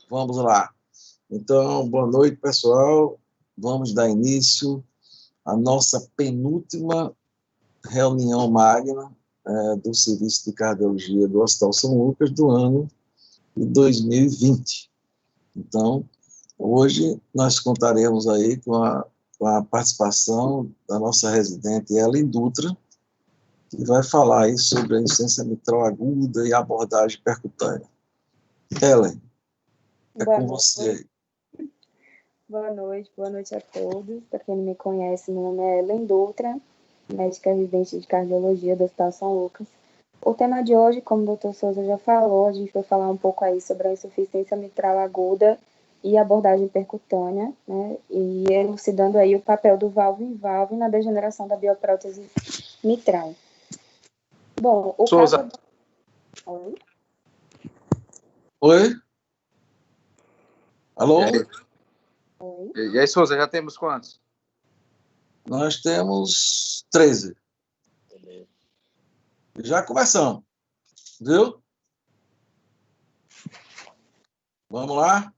Vamos lá. Então, boa noite, pessoal. Vamos dar início à nossa penúltima reunião magna do Serviço de Cardiologia do Hospital São Lucas do ano de 2020. Então, hoje nós contaremos aí com a participação da nossa residente Ellen Dutra, que vai falar aí sobre a insuficiência mitral aguda e abordagem percutânea. Ellen, é com você. Boa noite a todos. Para quem não me conhece, meu nome é Ellen Dutra, médica residente de cardiologia do Hospital São Lucas. O tema de hoje, como o Dr. Souza já falou, a gente vai falar um pouco aí sobre a insuficiência mitral aguda e abordagem percutânea, né? E elucidando aí o papel do valve em valve na degeneração da bioprótese mitral. Bom, o Souza. caso... Oi? Oi? Alô? Oi? E aí, Souza, já temos quantos? Nós temos 13. Já começamos. Viu? Vamos lá?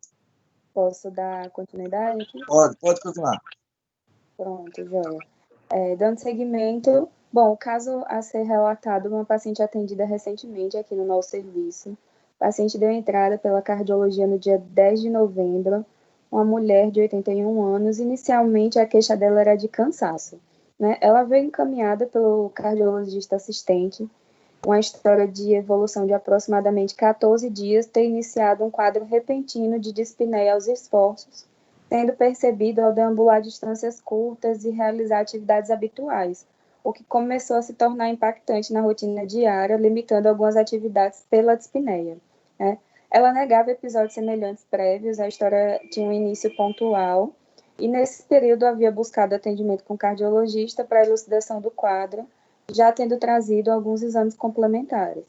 Posso dar continuidade aqui? Pode continuar. Pronto, joia. Dando seguimento, bom, o caso a ser relatado, uma paciente atendida recentemente aqui no nosso serviço. O paciente deu entrada pela cardiologia no dia 10 de novembro, uma mulher de 81 anos. Inicialmente, a queixa dela era de cansaço, né? Ela veio encaminhada pelo cardiologista assistente, uma história de evolução de aproximadamente 14 dias, ter iniciado um quadro repentino de dispneia aos esforços, tendo percebido ao deambular distâncias curtas e realizar atividades habituais, o que começou a se tornar impactante na rotina diária, limitando algumas atividades pela dispneia, né? Ela negava episódios semelhantes prévios, a história tinha um início pontual, e nesse período havia buscado atendimento com cardiologista para elucidação do quadro, já tendo trazido alguns exames complementares.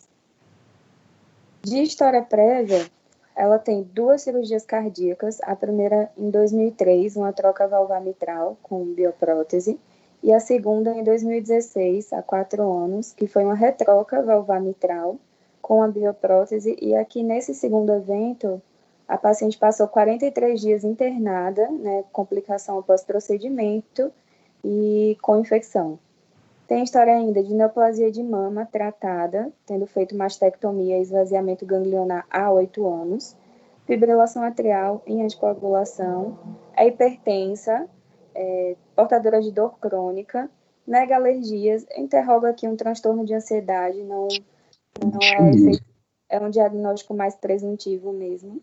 De história prévia, ela tem 2 cirurgias cardíacas, a primeira em 2003, uma troca valvar mitral com bioprótese, e a segunda em 2016, há 4 anos, que foi uma retroca valvar mitral com a bioprótese, e aqui nesse segundo evento, a paciente passou 43 dias internada, né, complicação após procedimento e com infecção. Tem história ainda de neoplasia de mama tratada, tendo feito mastectomia e esvaziamento ganglionar há 8 anos, fibrilação atrial em anticoagulação, é hipertensa, portadora de dor crônica, nega alergias, interroga aqui um transtorno de ansiedade, não é um diagnóstico mais presuntivo mesmo,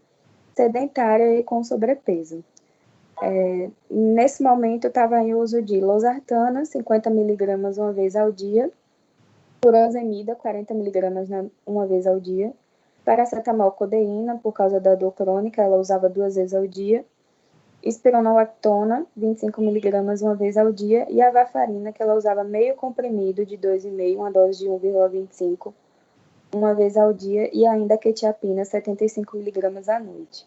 sedentária e com sobrepeso. Nesse momento, estava em uso de losartana, 50 mg uma vez ao dia, furosemida, 40 mg uma vez ao dia, paracetamol, codeína, por causa da dor crônica, ela usava 2 vezes ao dia, espironolactona, 25 mg uma vez ao dia, e a varfarina, que ela usava meio comprimido de 2,5, uma dose de 1,25, uma vez ao dia, e ainda a quetiapina, 75 mg à noite.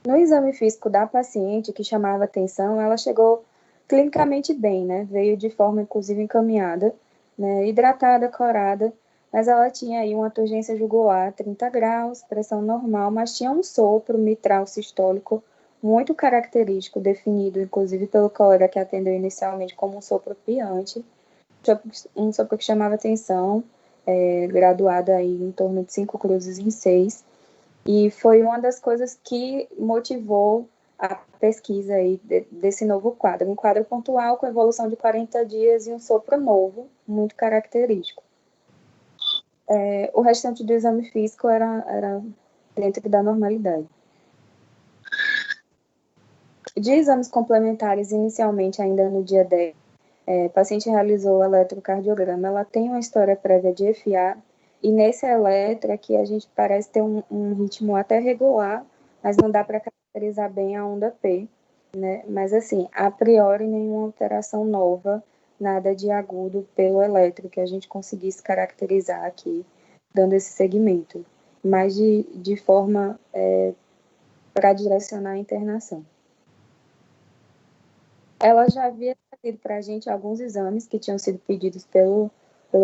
No exame físico da paciente, que chamava atenção, ela chegou clinicamente bem, né? Veio de forma, inclusive, encaminhada, né? Hidratada, corada, mas ela tinha aí uma turgência jugular, 30 graus, pressão normal, mas tinha um sopro mitral sistólico muito característico, definido, inclusive, pelo colega que atendeu inicialmente como um sopro piante, um sopro que chamava atenção, graduado aí em torno de 5 cruzes em 6, e foi uma das coisas que motivou a pesquisa aí desse novo quadro. Um quadro pontual com evolução de 40 dias e um sopro novo, muito característico. O restante do exame físico era dentro da normalidade. De exames complementares, inicialmente, ainda no dia 10, a paciente realizou o eletrocardiograma. Ela tem uma história prévia de FA, e nesse eletro aqui a gente parece ter um ritmo até regular, mas não dá para caracterizar bem a onda P, né? Mas assim, a priori nenhuma alteração nova, nada de agudo pelo eletro que a gente conseguisse caracterizar aqui, dando esse segmento, mas de forma para direcionar a internação. Ela já havia trazido para a gente alguns exames que tinham sido pedidos pelo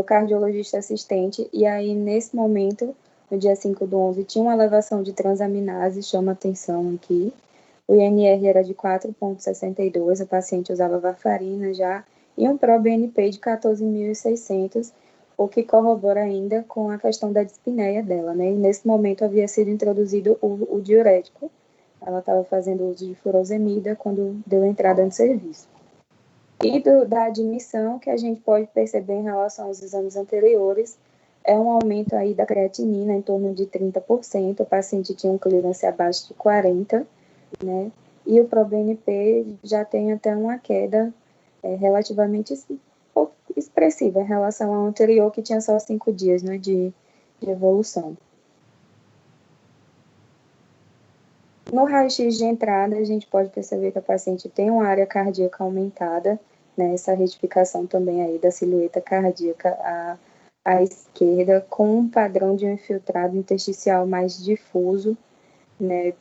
cardiologista assistente, e aí, nesse momento, no dia 5/11, tinha uma elevação de transaminase, chama atenção aqui. O INR era de 4,62, a paciente usava varfarina já, e um ProBNP de 14.600, o que corrobora ainda com a questão da dispneia dela, né? E nesse momento havia sido introduzido o diurético. Ela estava fazendo uso de furosemida quando deu entrada no serviço. E da admissão, que a gente pode perceber em relação aos exames anteriores, é um aumento aí da creatinina em torno de 30%, o paciente tinha um clearance abaixo de 40%, né? E o ProBNP já tem até uma queda relativamente expressiva em relação ao anterior, que tinha só 5 dias, né, de evolução. No raio-x de entrada, a gente pode perceber que a paciente tem uma área cardíaca aumentada, né, essa retificação também aí da silhueta cardíaca à esquerda, com um padrão de um infiltrado intersticial mais difuso, né,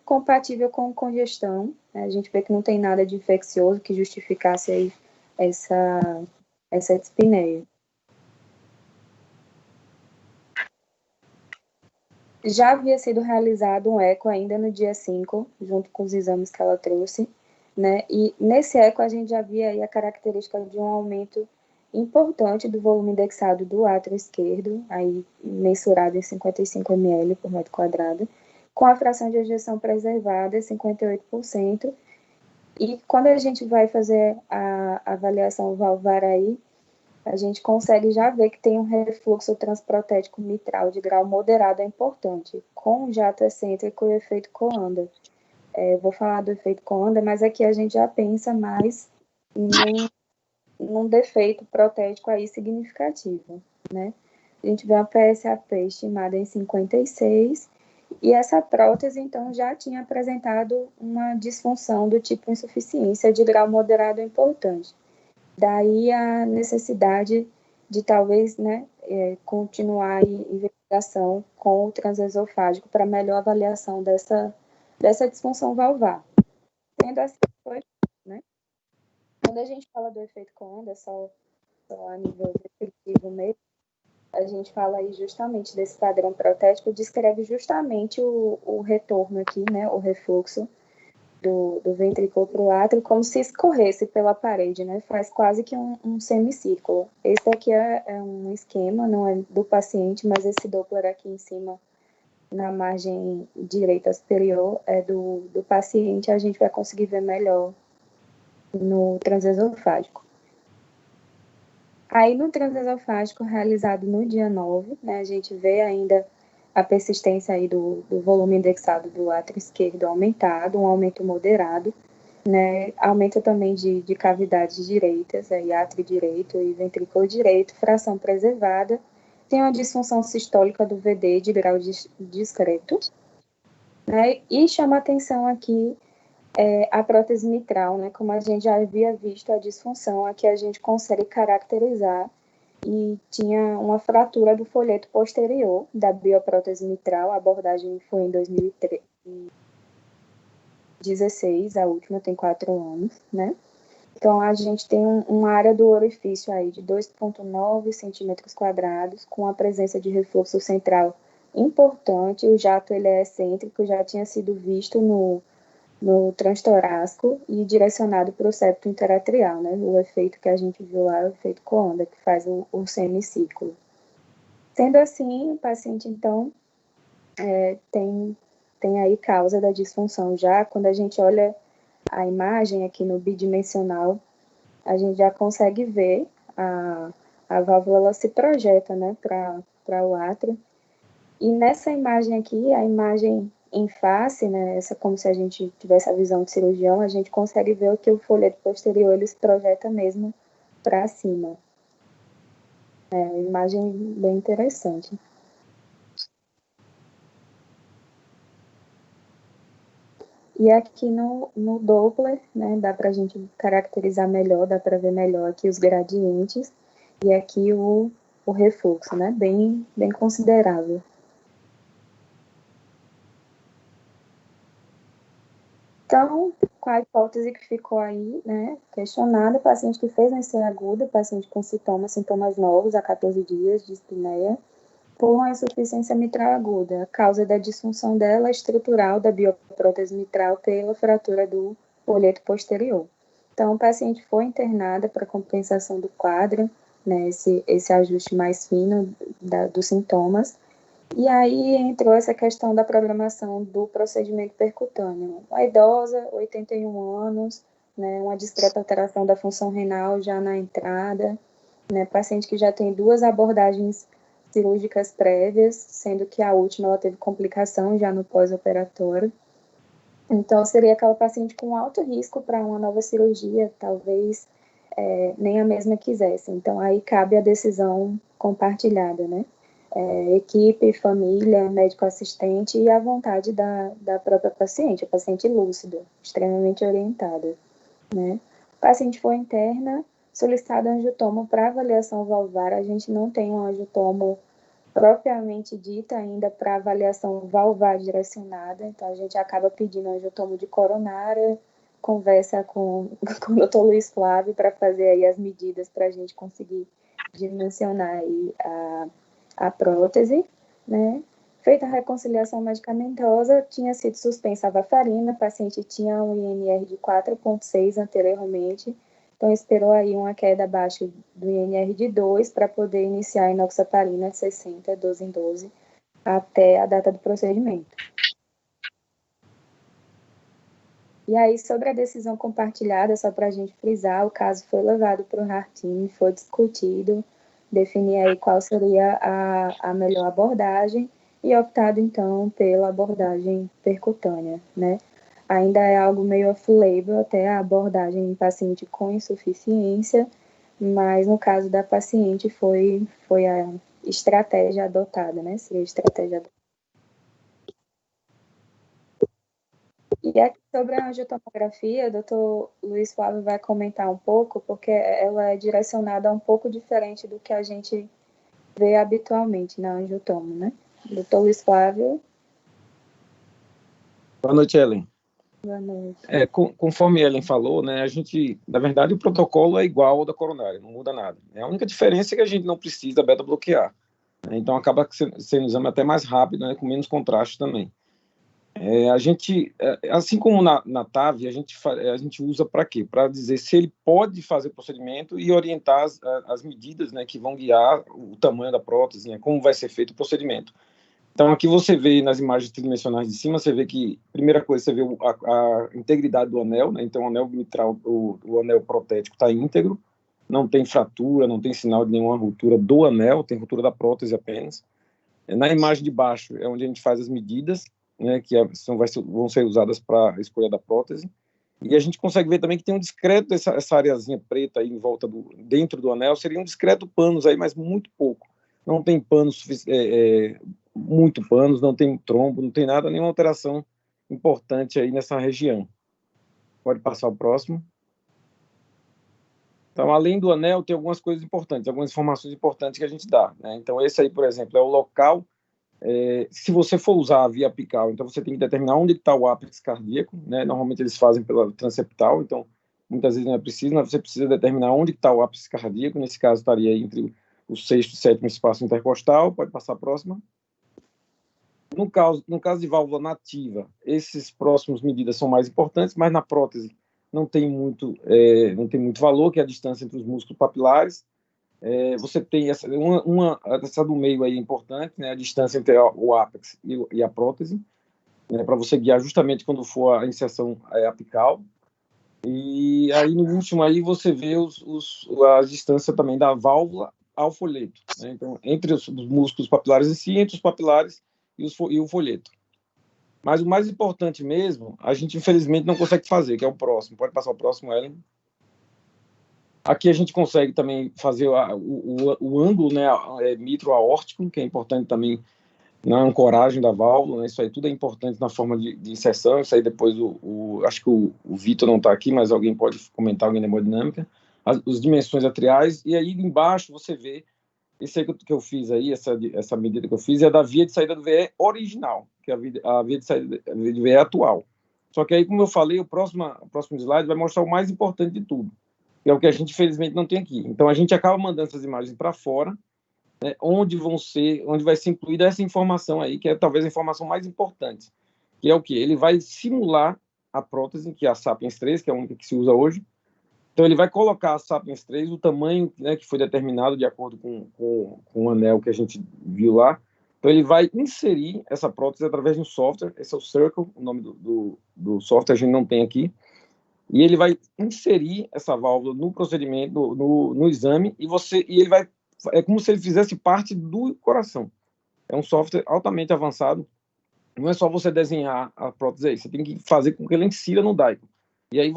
compatível com congestão, né? A gente vê que não tem nada de infeccioso que justificasse aí essa dispneia. Já havia sido realizado um eco ainda no dia 5, junto com os exames que ela trouxe, né? E nesse eco a gente já via aí a característica de um aumento importante do volume indexado do átrio esquerdo, aí mensurado em 55 ml por metro quadrado, com a fração de ejeção preservada, 58%. E quando a gente vai fazer a avaliação valvar aí, a gente consegue já ver que tem um refluxo transprotético mitral de grau moderado é importante, com jato excêntrico e efeito Coanda. Eu vou falar do efeito Coanda, mas aqui a gente já pensa mais num defeito protético aí significativo, né? A gente vê a PSAP estimada em 56, e essa prótese, então, já tinha apresentado uma disfunção do tipo insuficiência de grau moderado importante. Daí a necessidade de talvez, né, continuar a investigação com o transesofágico para melhor avaliação dessa disfunção valvar. Sendo assim, foi, né? Quando a gente fala do efeito Coanda, só a nível descritivo mesmo, a gente fala aí justamente desse padrão protético, descreve justamente o retorno aqui, né, o refluxo do ventrículo para o átrio, como se escorresse pela parede, né, faz quase que um semicírculo. Esse aqui é um esquema, não é do paciente, mas esse Doppler aqui em cima, na margem direita superior, é do paciente, a gente vai conseguir ver melhor no transesofágico. Aí, no transesofágico realizado no dia 9, né, a gente vê ainda a persistência aí do volume indexado do átrio esquerdo aumentado, um aumento moderado, né, aumento também de cavidades direitas, aí átrio direito e ventrículo direito, fração preservada, tem uma disfunção sistólica do VD de grau discreto, né, e chama atenção aqui a prótese mitral, né, como a gente já havia visto a disfunção, aqui a gente consegue caracterizar, e tinha uma fratura do folheto posterior da bioprótese mitral, a abordagem foi em 2016, a última tem 4 anos, né? Então, a gente tem uma área do orifício aí de 2,9 centímetros quadrados, com a presença de refluxo central importante, o jato ele é excêntrico, já tinha sido visto no transtorácico e direcionado para o septo interatrial, né? O efeito que a gente viu lá é o efeito Coanda, que faz o semicírculo. Sendo assim, o paciente, então, tem aí causa da disfunção. Já quando a gente olha a imagem aqui no bidimensional, a gente já consegue ver a válvula, ela se projeta, né, para o átrio. E nessa imagem aqui, a imagem em face, né, essa como se a gente tivesse a visão de cirurgião, a gente consegue ver que o folheto posterior ele se projeta mesmo para cima. É uma imagem bem interessante. E aqui no Doppler, né, dá para a gente caracterizar melhor, dá para ver melhor aqui os gradientes e aqui o refluxo, né, bem considerável. Então, com a hipótese que ficou aí, né, questionada, paciente que fez ANC aguda, paciente com sintomas novos há 14 dias de espinéia, por uma insuficiência mitral aguda, a causa da disfunção dela estrutural da bioprótese mitral pela fratura do folheto posterior. Então, o paciente foi internada para compensação do quadro, né, esse ajuste mais fino dos sintomas, e aí entrou essa questão da programação do procedimento percutâneo. A idosa, 81 anos, né, uma discreta alteração da função renal já na entrada, né, paciente que já tem 2 abordagens cirúrgicas prévias, sendo que a última ela teve complicação já no pós-operatório. Então, seria aquela paciente com alto risco para uma nova cirurgia, talvez nem a mesma quisesse. Então, aí cabe a decisão compartilhada, né? Equipe, família, médico assistente e a vontade da própria paciente, a paciente lúcida, extremamente orientada, né? O paciente foi interna, solicitado angiotomo para avaliação valvar, a gente não tem um angiotomo propriamente dita ainda para avaliação valvar direcionada, então a gente acaba pedindo angiotomo de coronária, conversa com o doutor Luiz Flávio para fazer aí as medidas para a gente conseguir dimensionar aí a prótese, né? Feita a reconciliação medicamentosa, tinha sido suspensa a varfarina, o paciente tinha um INR de 4,6 anteriormente, então esperou aí uma queda abaixo do INR de 2 para poder iniciar a inoxaparina de 60, 12 em 12, até a data do procedimento. E aí, sobre a decisão compartilhada, só para a gente frisar, o caso foi levado para o RAR-Team, foi discutido, definir aí qual seria a melhor abordagem e optado, então, pela abordagem percutânea, né? Ainda é algo meio off-label, até a abordagem em paciente com insuficiência, mas no caso da paciente foi a estratégia adotada, né? Seria a estratégia adotada. E aqui sobre a angiotomografia, o doutor Luiz Flávio vai comentar um pouco, porque ela é direcionada um pouco diferente do que a gente vê habitualmente na angiotomo, né? Doutor Luiz Flávio. Boa noite, Ellen. Boa noite. Conforme Ellen falou, né, a gente, na verdade, o protocolo é igual ao da coronária, não muda nada. A única diferença é que a gente não precisa beta-bloquear, né, então acaba sendo um exame até mais rápido, né, com menos contraste também. A gente, assim como na TAV, a gente usa para quê? Para dizer se ele pode fazer o procedimento e orientar as medidas, né, que vão guiar o tamanho da prótese, né, como vai ser feito o procedimento. Então, aqui você vê nas imagens tridimensionais de cima, você vê que, primeira coisa, você vê a integridade do anel, né? Então, o anel mitral, o anel protético está íntegro, não tem fratura, não tem sinal de nenhuma ruptura do anel, tem ruptura da prótese apenas. Na imagem de baixo é onde a gente faz as medidas, né, que vão ser usadas para a escolha da prótese. E a gente consegue ver também que tem um discreto, essa areazinha preta aí em volta dentro do anel, seria um discreto panos aí, mas muito pouco. Não tem panos muito panos, não tem trombo, não tem nada, nenhuma alteração importante aí nessa região. Pode passar o próximo. Então, além do anel, tem algumas coisas importantes, algumas informações importantes que a gente dá, né? Então, esse aí, por exemplo, é o local. Se você for usar a via apical, então você tem que determinar onde está o ápice cardíaco, né? Normalmente eles fazem pela transeptal, então muitas vezes não é preciso, mas você precisa determinar onde está o ápice cardíaco, nesse caso estaria entre o sexto e sétimo espaço intercostal. Pode passar a próxima. No caso de válvula nativa, esses próximos medidas são mais importantes, mas na prótese não tem muito valor, que é a distância entre os músculos papilares. Você tem essa do meio aí importante, né, a distância entre o ápex e a prótese, né, para você guiar justamente quando for a inserção apical. E aí no último aí você vê a distância também da válvula ao folheto, né? Então, entre os músculos papilares em si, entre os papilares e o folheto. Mas o mais importante mesmo, a gente infelizmente não consegue fazer, que é o próximo. Pode passar o próximo, Ellen. Aqui a gente consegue também fazer o ângulo, né, mitro-aórtico, que é importante também na ancoragem da válvula, né? Isso aí tudo é importante na forma de inserção. Isso aí depois acho que o Vitor não está aqui, mas alguém pode comentar, alguém da hemodinâmica. As dimensões atriais, e aí embaixo você vê, esse aí que eu fiz aí, essa medida que eu fiz é da via de saída do VE original, que é a via de saída do VE atual. Só que aí, como eu falei, o próximo slide vai mostrar o mais importante de tudo, que é o que a gente, infelizmente, não tem aqui. Então, a gente acaba mandando essas imagens para fora, né, onde vai ser incluída essa informação aí, que é talvez a informação mais importante, que é o quê? Ele vai simular a prótese, que é a Sapiens 3, que é a única que se usa hoje. Então, ele vai colocar a Sapiens 3, o tamanho, né, que foi determinado de acordo com o anel que a gente viu lá. Então, ele vai inserir essa prótese através de um software, esse é o Circle, o nome do software a gente não tem aqui, e ele vai inserir essa válvula no procedimento, no exame, e ele vai, é como se ele fizesse parte do coração. É um software altamente avançado, não é só você desenhar a prótese aí, você tem que fazer com que ele insira no Daico. E aí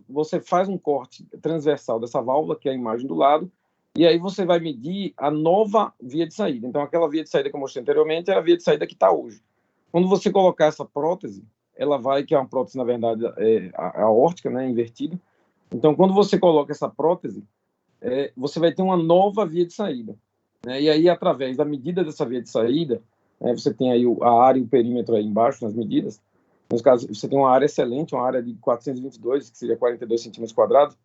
você faz um corte transversal dessa válvula, que é a imagem do lado, e aí você vai medir a nova via de saída. Então, aquela via de saída que eu mostrei anteriormente é a via de saída que está hoje. Quando você colocar essa prótese, ela vai, que é uma prótese, na verdade, aórtica, né, invertida. Então, quando você coloca essa prótese, você vai ter uma nova via de saída, né? E aí, através da medida dessa via de saída, você tem aí a área e o perímetro aí embaixo nas medidas. No caso, você tem uma área excelente, uma área de 422, que seria 42 centímetros quadrados.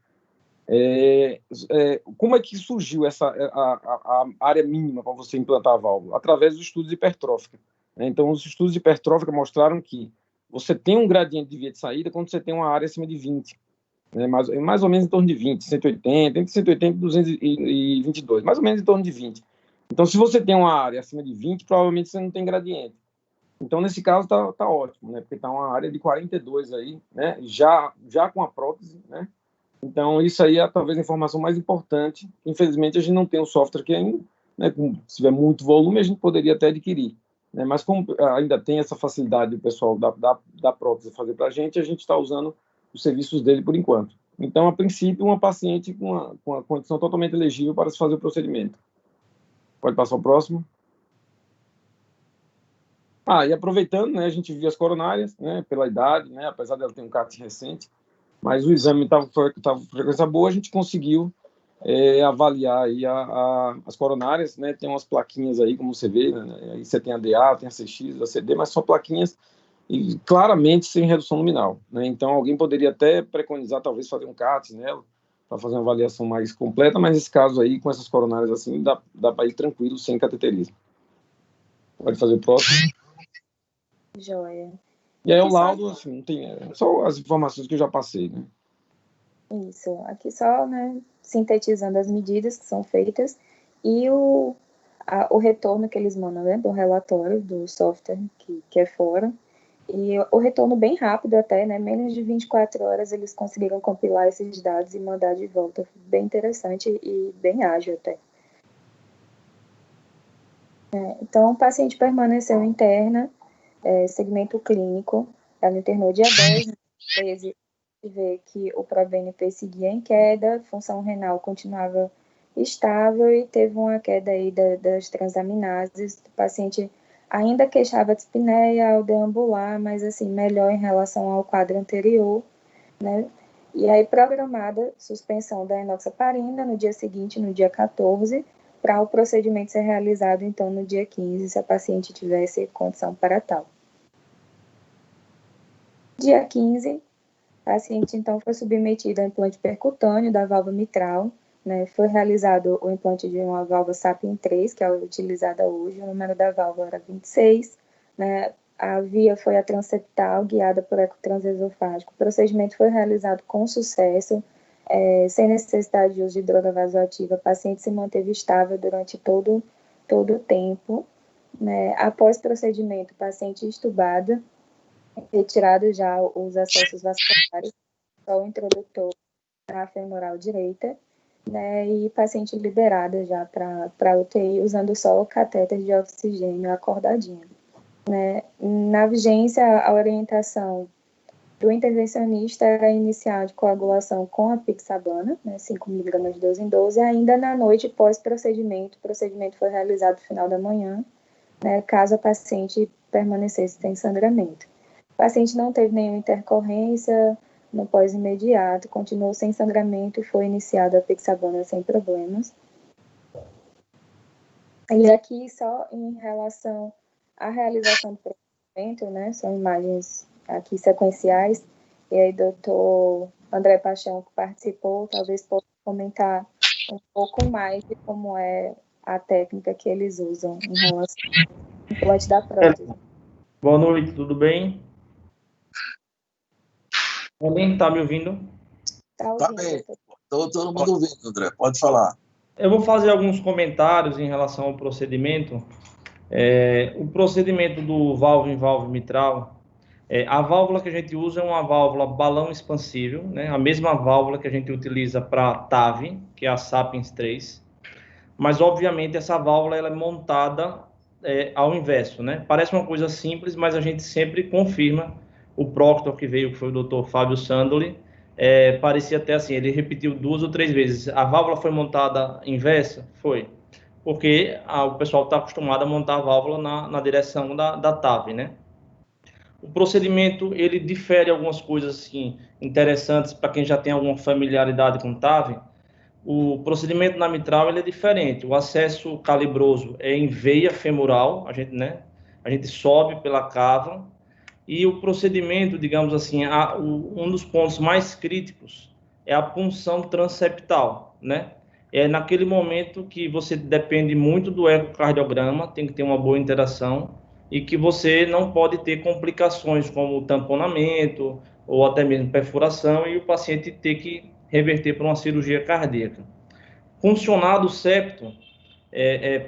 Como é que surgiu a área mínima para você implantar a válvula? Através dos estudos de hipertrófica, né? Então, os estudos de hipertrófica mostraram que você tem um gradiente de via de saída quando você tem uma área acima de 20, né? Mais ou menos em torno de 20, 180, entre 180 e 222, mais ou menos em torno de 20. Então, se você tem uma área acima de 20, provavelmente você não tem gradiente. Então, nesse caso, tá ótimo, né? Porque tá uma área de 42 aí, né? Já com a prótese, né? Então, isso aí é talvez a informação mais importante. Infelizmente, a gente não tem um software que ainda, né? Se tiver muito volume, a gente poderia até adquirir, né? Mas como ainda tem essa facilidade do pessoal da prótese fazer para a gente está usando os serviços dele por enquanto. Então, a princípio, uma paciente com uma condição totalmente elegível para se fazer o procedimento. Pode passar o próximo. E aproveitando, né, a gente viu as coronárias, né, pela idade, né, apesar dela ter um CAT recente, mas o exame estava com frequência boa, a gente conseguiu avaliar aí as coronárias, né, tem umas plaquinhas aí, como você vê, né, aí você tem a DA, tem a CX, a CD, mas são plaquinhas e claramente sem redução luminal, né, então alguém poderia até preconizar, talvez, fazer um CAT nela, para fazer uma avaliação mais completa, mas nesse caso aí, com essas coronárias assim, dá para ir tranquilo, sem cateterismo. Pode fazer o próximo. Joia. E aí o laudo, assim, não tem, só as informações que eu já passei, né? Isso, aqui só, né, sintetizando as medidas que são feitas e o retorno que eles mandam, né, do relatório do software que é fora. E o retorno bem rápido até, né, menos de 24 horas eles conseguiram compilar esses dados e mandar de volta. Bem interessante e bem ágil até. Então, o paciente permaneceu interna, segmento clínico, ela internou dia 10, 13, vê que o ProBNP seguia em queda, função renal continuava estável e teve uma queda aí das transaminases. O paciente ainda queixava de dispneia ao deambular, mas assim, melhor em relação ao quadro anterior, né? E aí programada suspensão da enoxaparina no dia seguinte, no dia 14, para o procedimento ser realizado, então, no dia 15, se a paciente tivesse condição para tal. Dia 15, a paciente, então, foi submetida ao implante percutâneo da válvula mitral, né? Foi realizado o implante de uma válvula Sapien 3, que é a utilizada hoje, o número da válvula era 26, né? A via foi a transeptal, guiada por eco transesofágico. O procedimento foi realizado com sucesso, sem necessidade de uso de droga vasoativa. A paciente se manteve estável durante todo o tempo, né? Após procedimento, paciente estubada, retirado já os acessos vasculares, só o introdutor na femoral direita, né? E paciente liberada já para UTI, usando só o catéter de oxigênio acordadinho, né? Na vigência, a orientação do intervencionista era iniciar de coagulação com a pixabana, né, 5 mg de 12 em 12, ainda na noite pós-procedimento. O procedimento foi realizado no final da manhã, né, caso a paciente permanecesse sem sangramento. O paciente não teve nenhuma intercorrência no pós-imediato, continuou sem sangramento e foi iniciada a pixabana sem problemas. E aqui só em relação à realização do procedimento, né, são imagens aqui sequenciais, e aí doutor André Paixão, que participou, talvez possa comentar um pouco mais de como é a técnica que eles usam em relação ao implante da prótese. Boa noite, tudo bem? Alguém está me ouvindo? Tá Tá ouvindo, bem. doutor? Todo mundo ouvindo, André. Pode falar. Eu vou fazer alguns comentários em relação ao procedimento. O procedimento do valve-em-valve mitral, a válvula que a gente usa é uma válvula balão expansível, né? A mesma válvula que a gente utiliza para TAV, que é a Sapiens 3. Mas, obviamente, essa válvula ela é montada ao inverso, né? Parece uma coisa simples, mas a gente sempre confirma. O proctor que veio, que foi o Dr. Fábio Sandoli, parecia até assim, ele repetiu 2 ou 3 vezes. A válvula foi montada inversa? Foi. Porque o pessoal está acostumado a montar a válvula na direção da TAV, né? O procedimento, ele difere algumas coisas assim, interessantes para quem já tem alguma familiaridade com TAV. O procedimento na mitral ele é diferente. O acesso calibroso é em veia femoral, a gente sobe pela cava, e o procedimento, digamos assim, um dos pontos mais críticos é a punção transeptal, né? É naquele momento que você depende muito do ecocardiograma, tem que ter uma boa interação, e que você não pode ter complicações como tamponamento ou até mesmo perfuração, e o paciente ter que reverter para uma cirurgia cardíaca. Funcionado o septo,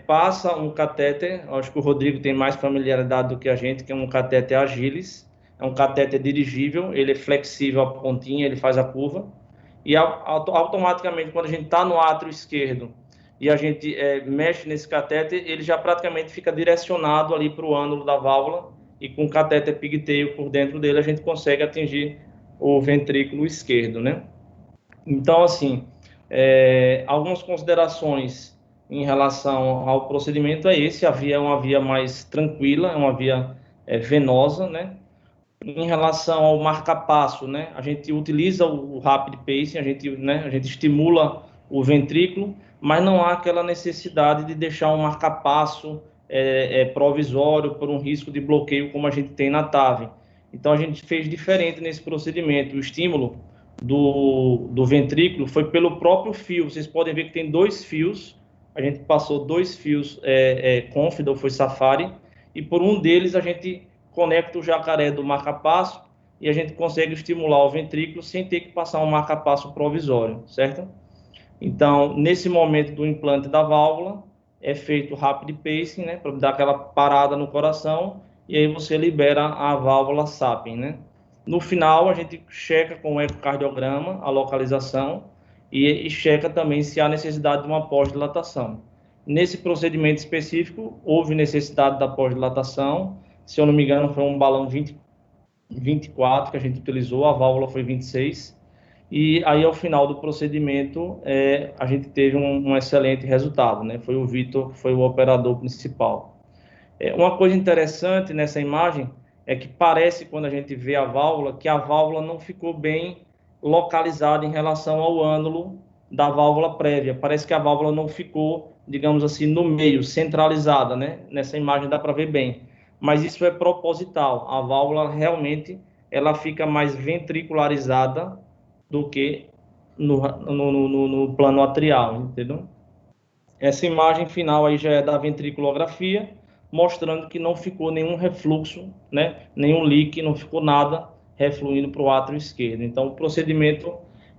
passa um catéter, acho que o Rodrigo tem mais familiaridade do que a gente, que é um catéter Agilis, é um catéter dirigível, ele é flexível a pontinha, ele faz a curva, e automaticamente, quando a gente está no átrio esquerdo e a gente mexe nesse catéter, ele já praticamente fica direcionado ali para o ânulo da válvula, e com o catéter pigtail por dentro dele, a gente consegue atingir o ventrículo esquerdo, né? Então, assim, algumas considerações em relação ao procedimento esse: a via é uma via mais tranquila, é uma via venosa, né? Em relação ao marca-passo, né? A gente utiliza o rapid pacing, a gente estimula o ventrículo, mas não há aquela necessidade de deixar um marca-passo provisório por um risco de bloqueio como a gente tem na TAV. Então, a gente fez diferente nesse procedimento. O estímulo do ventrículo foi pelo próprio fio. Vocês podem ver que tem 2 fios. A gente passou 2 fios Confidel, foi Safari, e por um deles a gente conecta o jacaré do marca-passo e a gente consegue estimular o ventrículo sem ter que passar um marca-passo provisório, certo? Então, nesse momento do implante da válvula, é feito o rapid pacing, né, para dar aquela parada no coração, e aí você libera a válvula Sapien, né? No final, a gente checa com o ecocardiograma a localização e checa também se há necessidade de uma pós-dilatação. Nesse procedimento específico, houve necessidade da pós-dilatação. Se eu não me engano, foi um balão 24 que a gente utilizou, a válvula foi 26. E aí, ao final do procedimento, a gente teve um excelente resultado, né? Foi o Vitor que foi o operador principal. Uma coisa interessante nessa imagem é que parece, quando a gente vê a válvula, que a válvula não ficou bem localizada em relação ao ânulo da válvula prévia. Parece que a válvula não ficou, digamos assim, no meio, centralizada, né? Nessa imagem dá para ver bem. Mas isso é proposital. A válvula realmente ela fica mais ventricularizada do que no plano atrial, entendeu? Essa imagem final aí já é da ventriculografia, mostrando que não ficou nenhum refluxo, né? Nenhum leak, não ficou nada refluindo para o átrio esquerdo. Então, o procedimento,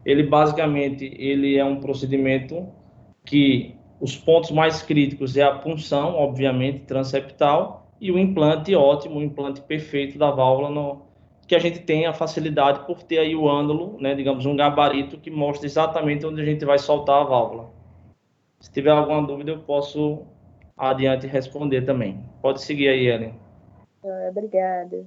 ele basicamente, ele é um procedimento que os pontos mais críticos é a punção, obviamente, transeptal, e o implante ótimo, o implante perfeito da válvula, que a gente tem a facilidade por ter aí o ânulo, né? Digamos, um gabarito que mostra exatamente onde a gente vai soltar a válvula. Se tiver alguma dúvida, eu posso adiante responder também. Pode seguir aí, Ellen. Obrigada.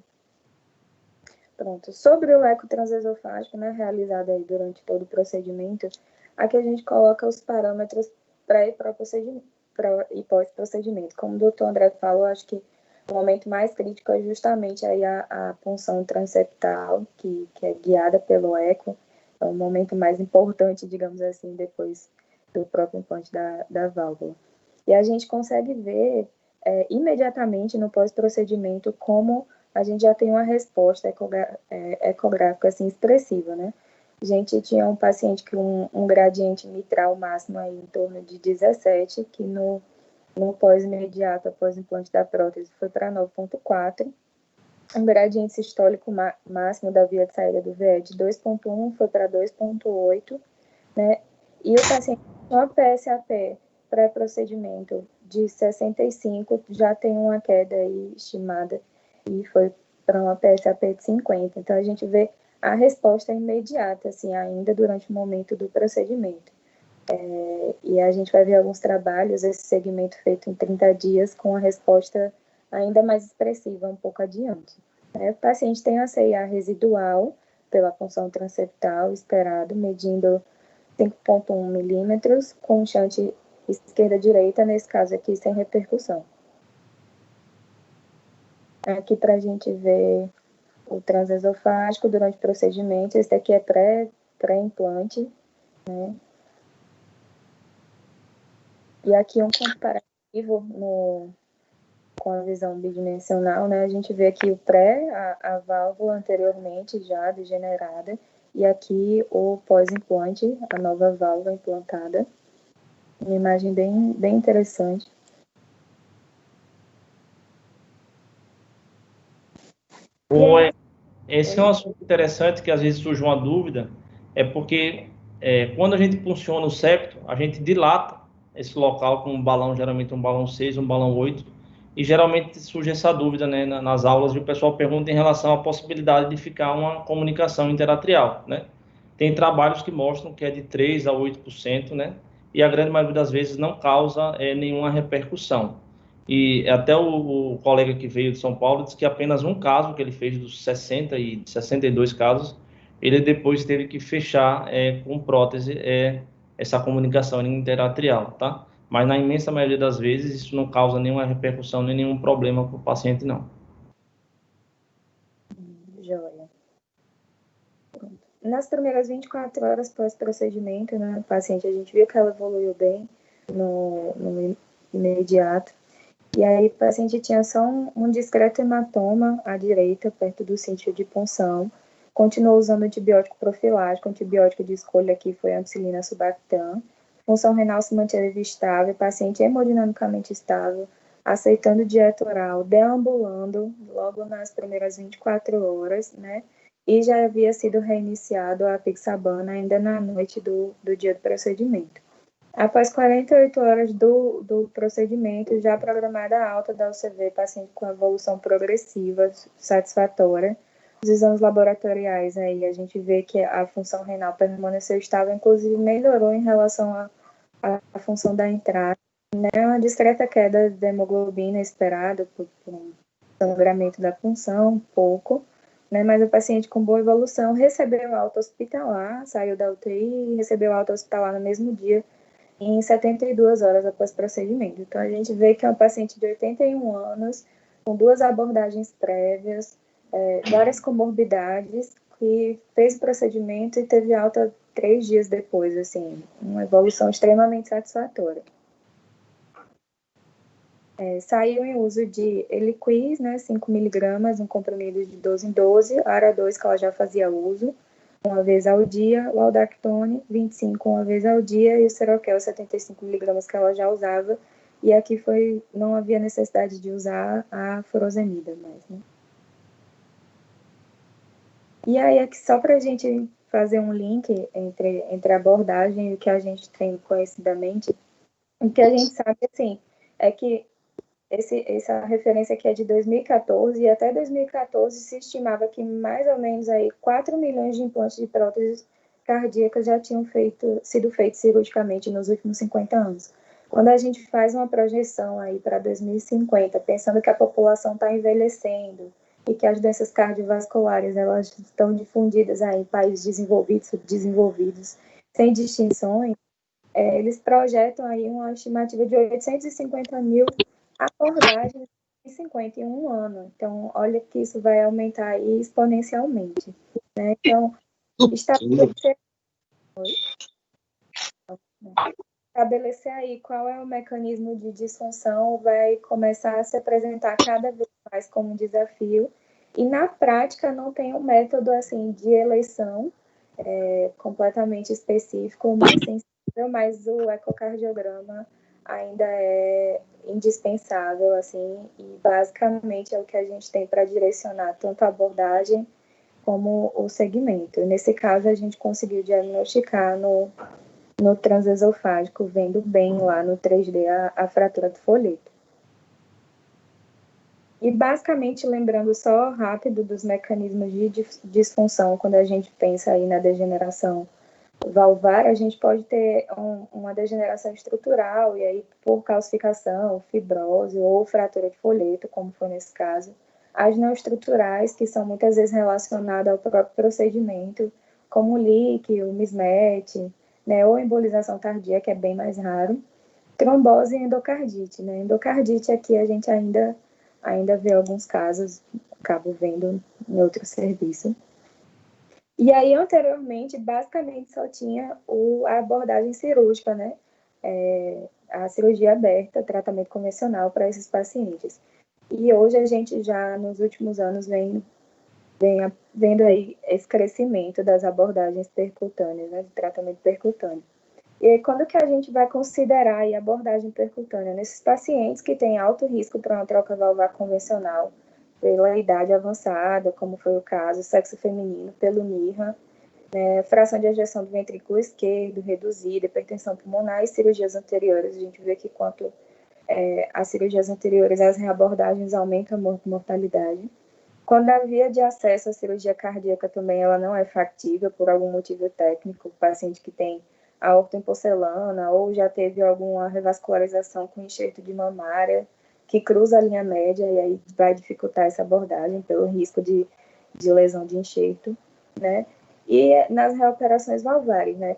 Pronto. Sobre o eco transesofágico, né, realizado aí durante todo o procedimento, aqui a gente coloca os parâmetros pré e pós-procedimento. Como o doutor André falou, acho que o momento mais crítico é justamente aí a punção transeptal, que é guiada pelo eco. É o momento mais importante, digamos assim, depois do próprio implante da válvula. E a gente consegue ver imediatamente no pós-procedimento como a gente já tem uma resposta ecográfica assim, expressiva, né? A gente tinha um paciente com um gradiente mitral máximo aí em torno de 17, que no no pós-imediato, após o implante da prótese, foi para 9,4. O gradiente sistólico máximo da via de saída do VE de 2,1 foi para 2,8, né? E o paciente com a PSAP pré-procedimento de 65 já tem uma queda aí estimada e foi para uma PSAP de 50. Então, a gente vê a resposta imediata, assim, ainda durante o momento do procedimento. E a gente vai ver alguns trabalhos, esse segmento feito em 30 dias, com a resposta ainda mais expressiva, um pouco adiante. O paciente tem a CIA residual pela punção transeptal esperado, medindo 5,1 milímetros, com shunt esquerda-direita, nesse caso aqui, sem repercussão. Aqui para a gente ver o transesofágico durante o procedimento, esse aqui é pré-implante, né? E aqui um comparativo com a visão bidimensional, né? A gente vê aqui o pré, a válvula anteriormente já degenerada, e aqui o pós-implante, a nova válvula implantada. Uma imagem bem interessante. Esse é um assunto interessante que às vezes surge uma dúvida, é porque quando a gente funciona o septo, a gente dilata esse local com um balão, geralmente um balão 6, um balão 8, e geralmente surge essa dúvida, né, nas aulas, e o pessoal pergunta em relação à possibilidade de ficar uma comunicação interatrial, né? Tem trabalhos que mostram que é de 3 a 8%, né? E a grande maioria das vezes não causa nenhuma repercussão. E até o colega que veio de São Paulo disse que apenas um caso que ele fez dos 60 e 62 casos, ele depois teve que fechar com prótese essa comunicação interatrial, tá? Mas na imensa maioria das vezes isso não causa nenhuma repercussão, nem nenhum problema para o paciente, não. Joia. Nas primeiras 24 horas pós-procedimento, né, o paciente, a gente viu que ela evoluiu bem no imediato. E aí o paciente tinha só um discreto hematoma à direita, perto do sítio de punção. Continuou usando antibiótico profilático, antibiótico de escolha aqui foi ampicilina subactam. Função renal se manteve estável, paciente hemodinamicamente estável, aceitando dieta oral, deambulando logo nas primeiras 24 horas, né? E já havia sido reiniciado a apixabana ainda na noite do dia do procedimento. Após 48 horas do procedimento, já programada a alta da UCV, paciente com evolução progressiva, satisfatória. Os exames laboratoriais, aí a gente vê que a função renal permaneceu estável, inclusive melhorou em relação à função da entrada, né? Uma discreta queda da hemoglobina esperada por um sangramento da punção, pouco, né? Mas o paciente com boa evolução recebeu alta hospitalar, saiu da UTI e recebeu alta hospitalar no mesmo dia, em 72 horas após o procedimento. Então, a gente vê que é um paciente de 81 anos, com 2 abordagens prévias, várias comorbidades, que fez o procedimento e teve alta 3 dias depois, assim, uma evolução extremamente satisfatória. Saiu em uso de Eliquis, né, 5 miligramas, um comprimido de 12 em 12, ARA2, que ela já fazia uso, uma vez ao dia, o Aldactone, 25 uma vez ao dia, e o Seroquel, 75 miligramas, que ela já usava, e aqui não havia necessidade de usar a furosemida mais, né? E aí, aqui, só para a gente fazer um link entre a abordagem e o que a gente tem conhecidamente, o que a gente sabe, assim, é que essa referência aqui é de 2014, e até 2014 se estimava que mais ou menos aí 4 milhões de implantes de próteses cardíacas já tinham sido feitos cirurgicamente nos últimos 50 anos. Quando a gente faz uma projeção aí para 2050, pensando que a população está envelhecendo e que as doenças cardiovasculares elas estão difundidas aí em países desenvolvidos, subdesenvolvidos, sem distinções, eles projetam aí uma estimativa de 850 mil abordagens em 51 anos. Então, olha que isso vai aumentar aí exponencialmente, né? Então, estabelecer aí qual é o mecanismo de disfunção vai começar a se apresentar cada vez mais como um desafio, e na prática não tem um método assim de eleição completamente específico, mais sensível, mas o ecocardiograma ainda é indispensável, assim, e basicamente é o que a gente tem para direcionar tanto a abordagem como o segmento. Nesse caso, a gente conseguiu diagnosticar no transesofágico, vendo bem lá no 3D a fratura do folheto. E basicamente, lembrando só rápido dos mecanismos de disfunção, quando a gente pensa aí na degeneração valvar, a gente pode ter uma degeneração estrutural, e aí por calcificação, fibrose ou fratura de folheto, como foi nesse caso. As não estruturais, que são muitas vezes relacionadas ao próprio procedimento, como o LIC, o MISMET, né, ou embolização tardia, que é bem mais raro. Trombose e endocardite, né? Endocardite aqui a gente ainda vê alguns casos, acabo vendo em outro serviço. E aí, anteriormente, basicamente só tinha a abordagem cirúrgica, né? A cirurgia aberta, tratamento convencional para esses pacientes. E hoje a gente já, nos últimos anos, vem vendo aí esse crescimento das abordagens percutâneas, né? De tratamento percutâneo. E aí, quando que a gente vai considerar a abordagem percutânea? Nesses pacientes que têm alto risco para uma troca valvar convencional, pela idade avançada, como foi o caso, sexo feminino, pelo NIRA, fração de ejeção do ventrículo esquerdo reduzida, hipertensão pulmonar e cirurgias anteriores. A gente vê que quanto as cirurgias anteriores, as reabordagens aumentam a mortalidade. Quando a via de acesso à cirurgia cardíaca também ela não é factível por algum motivo técnico, o paciente que tem aorta em porcelana ou já teve alguma revascularização com enxerto de mamária, que cruza a linha média e aí vai dificultar essa abordagem pelo risco de lesão de enxerto, né? E nas reoperações valvares, né?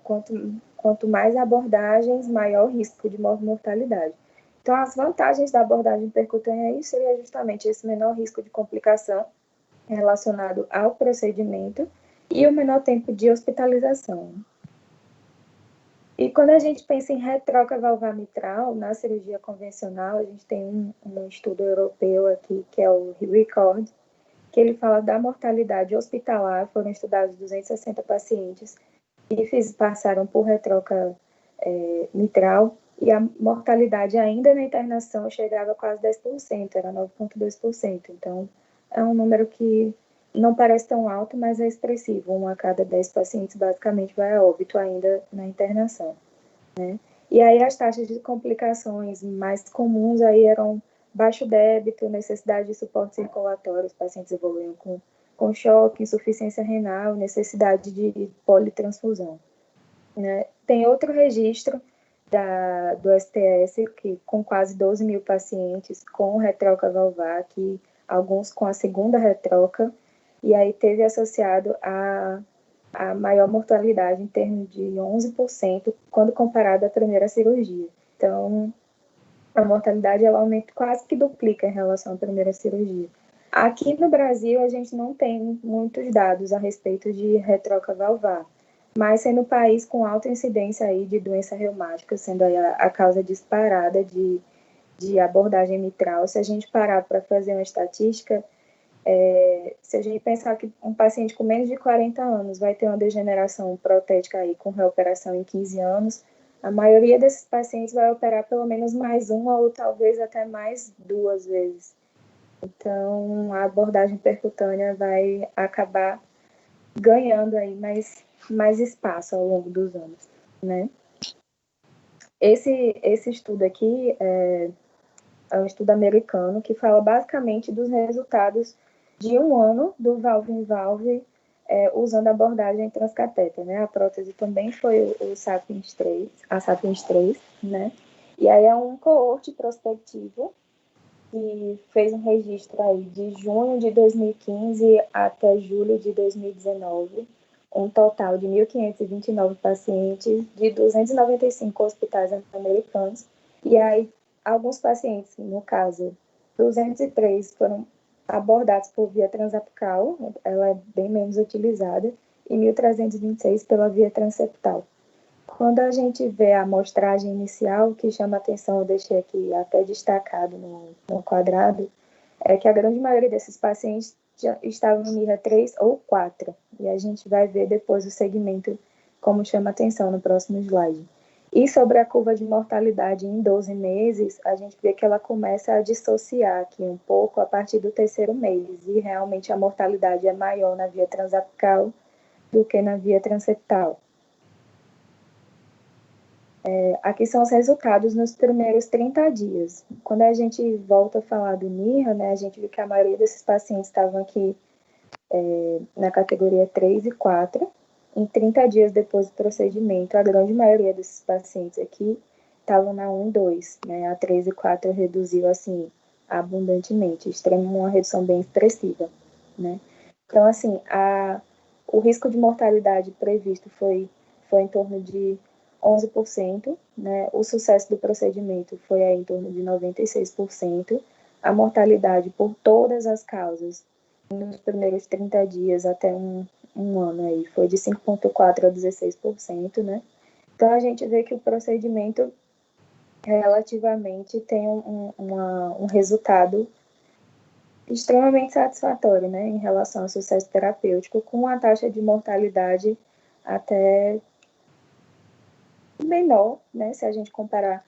Quanto mais abordagens, maior o risco de mortalidade. Então, as vantagens da abordagem percutânea aí seria justamente esse menor risco de complicação relacionado ao procedimento e o menor tempo de hospitalização. E quando a gente pensa em retroca valvar mitral, na cirurgia convencional, a gente tem um estudo europeu aqui, que é o RECORD, que ele fala da mortalidade hospitalar. Foram estudados 260 pacientes que passaram por retroca mitral, e a mortalidade ainda na internação chegava a quase 10%, era 9,2%. Então, é um número que não parece tão alto, mas é expressivo. 1 a cada 10 pacientes basicamente vai a óbito ainda na internação, né? E aí as taxas de complicações mais comuns aí eram baixo débito, necessidade de suporte circulatório, os pacientes evoluíam com choque, insuficiência renal, necessidade de politransfusão, né? Tem outro registro do STS, que com quase 12 mil pacientes com retroca valvar, que alguns com a segunda retroca, e aí teve associado a maior mortalidade em termos de 11% quando comparado à primeira cirurgia. Então, a mortalidade ela aumenta, quase que duplica em relação à primeira cirurgia. Aqui no Brasil, a gente não tem muitos dados a respeito de retroca valvar, mas sendo um país com alta incidência aí de doença reumática, sendo aí a causa disparada de abordagem mitral, se a gente parar para fazer uma estatística, se a gente pensar que um paciente com menos de 40 anos vai ter uma degeneração protética aí com reoperação em 15 anos, a maioria desses pacientes vai operar pelo menos mais uma ou talvez até mais 2 vezes. Então, a abordagem percutânea vai acabar ganhando aí mais espaço ao longo dos anos, né? Esse estudo aqui é um estudo americano que fala basicamente dos resultados de 1 ano do valve-in-valve usando a abordagem transcatéter, né? A prótese também foi o Sapiens 3, a Sapiens 3, né? E aí é um coorte prospectivo que fez um registro aí de junho de 2015 até julho de 2019, um total de 1.529 pacientes de 295 hospitais americanos, e aí alguns pacientes, no caso, 203 foram abordados por via transapical, ela é bem menos utilizada, e 1.326 pela via transeptal. Quando a gente vê a amostragem inicial, que chama atenção, eu deixei aqui até destacado no quadrado, é que a grande maioria desses pacientes já estavam no MIRA 3 ou 4, e a gente vai ver depois o segmento como chama atenção no próximo slide. E sobre a curva de mortalidade em 12 meses, a gente vê que ela começa a dissociar aqui um pouco a partir do terceiro mês, e realmente a mortalidade é maior na via transapical do que na via transeptal. Aqui são os resultados nos primeiros 30 dias. Quando a gente volta a falar do NIRA, né, a gente viu que a maioria desses pacientes estavam aqui na categoria 3 e 4. Em 30 dias depois do procedimento, a grande maioria desses pacientes aqui estavam na 1 e 2, né? A 3 e 4 reduziu, assim, abundantemente, uma redução bem expressiva, né? Então, assim, o risco de mortalidade previsto foi em torno de 11%, né? O sucesso do procedimento foi aí em torno de 96%. A mortalidade por todas as causas nos primeiros 30 dias até um ano aí foi de 5,4% a 16%, né? Então a gente vê que o procedimento relativamente tem um resultado extremamente satisfatório, né, em relação ao sucesso terapêutico, com uma taxa de mortalidade até menor, né, se a gente comparar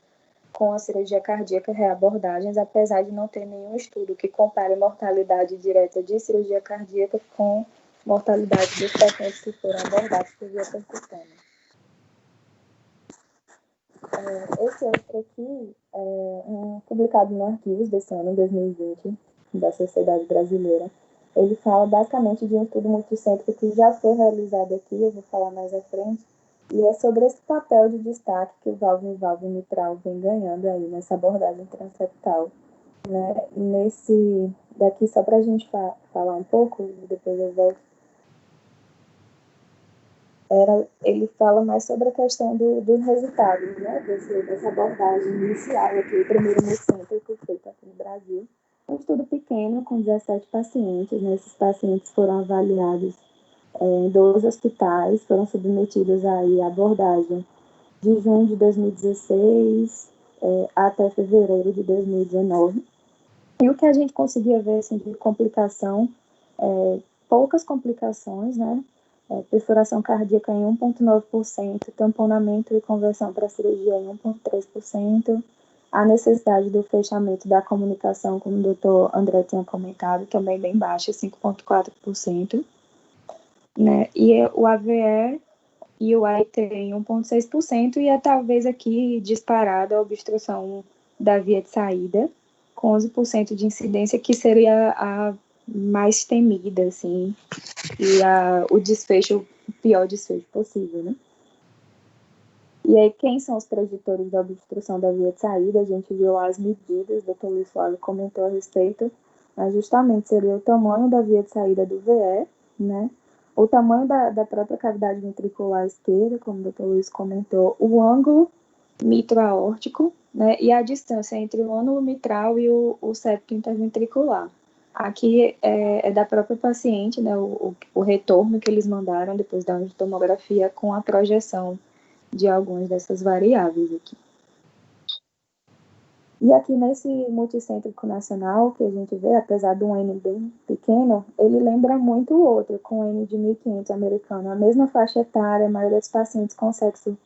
com a cirurgia cardíaca reabordagens, apesar de não ter nenhum estudo que compare mortalidade direta de cirurgia cardíaca com mortalidade dos pacientes que foram abordados por via percutânea. Esse outro aqui é publicado no Arquivos desse ano, 2020, da Sociedade Brasileira. Ele fala basicamente de um estudo multicêntrico que já foi realizado aqui, eu vou falar mais à frente, e é sobre esse papel de destaque que o valvo mitral vem ganhando aí nessa abordagem transeptal, né? Daqui, só para a gente falar um pouco, depois eu volto, ele fala mais sobre a questão dos resultados, né? Dessa abordagem inicial aqui, o primeiro multicêntrico feito aqui no Brasil. Um estudo pequeno, com 17 pacientes, né? Esses pacientes foram avaliados em 12 hospitais, foram submetidos aí à abordagem de junho de 2016 até fevereiro de 2019. E o que a gente conseguia ver assim, de complicação, poucas complicações, né? Perfuração cardíaca em 1,9%, tamponamento e conversão para cirurgia em 1,3%, a necessidade do fechamento da comunicação, como o doutor André tinha comentado, também bem baixa, 5,4%. Né? E o AVE e o AIT em 1,6%, e talvez aqui disparada a obstrução da via de saída, com 11% de incidência, que seria a mais temida, assim, e o pior desfecho possível, né? E aí, quem são os preditores da obstrução da via de saída? A gente viu lá as medidas, o doutor Luiz Flávio comentou a respeito, mas justamente seria o tamanho da via de saída do VE, né? O tamanho da própria cavidade ventricular esquerda, como o doutor Luiz comentou, o ângulo mitro-aórtico, né? E a distância entre o ânulo mitral e o septo interventricular. Aqui é da própria paciente, né? O retorno que eles mandaram depois da tomografia com a projeção de algumas dessas variáveis aqui. E aqui nesse multicêntrico nacional que a gente vê, apesar de um N bem pequeno, ele lembra muito o outro, com o N de 1.500 americano. A mesma faixa etária, a maioria dos pacientes com sexo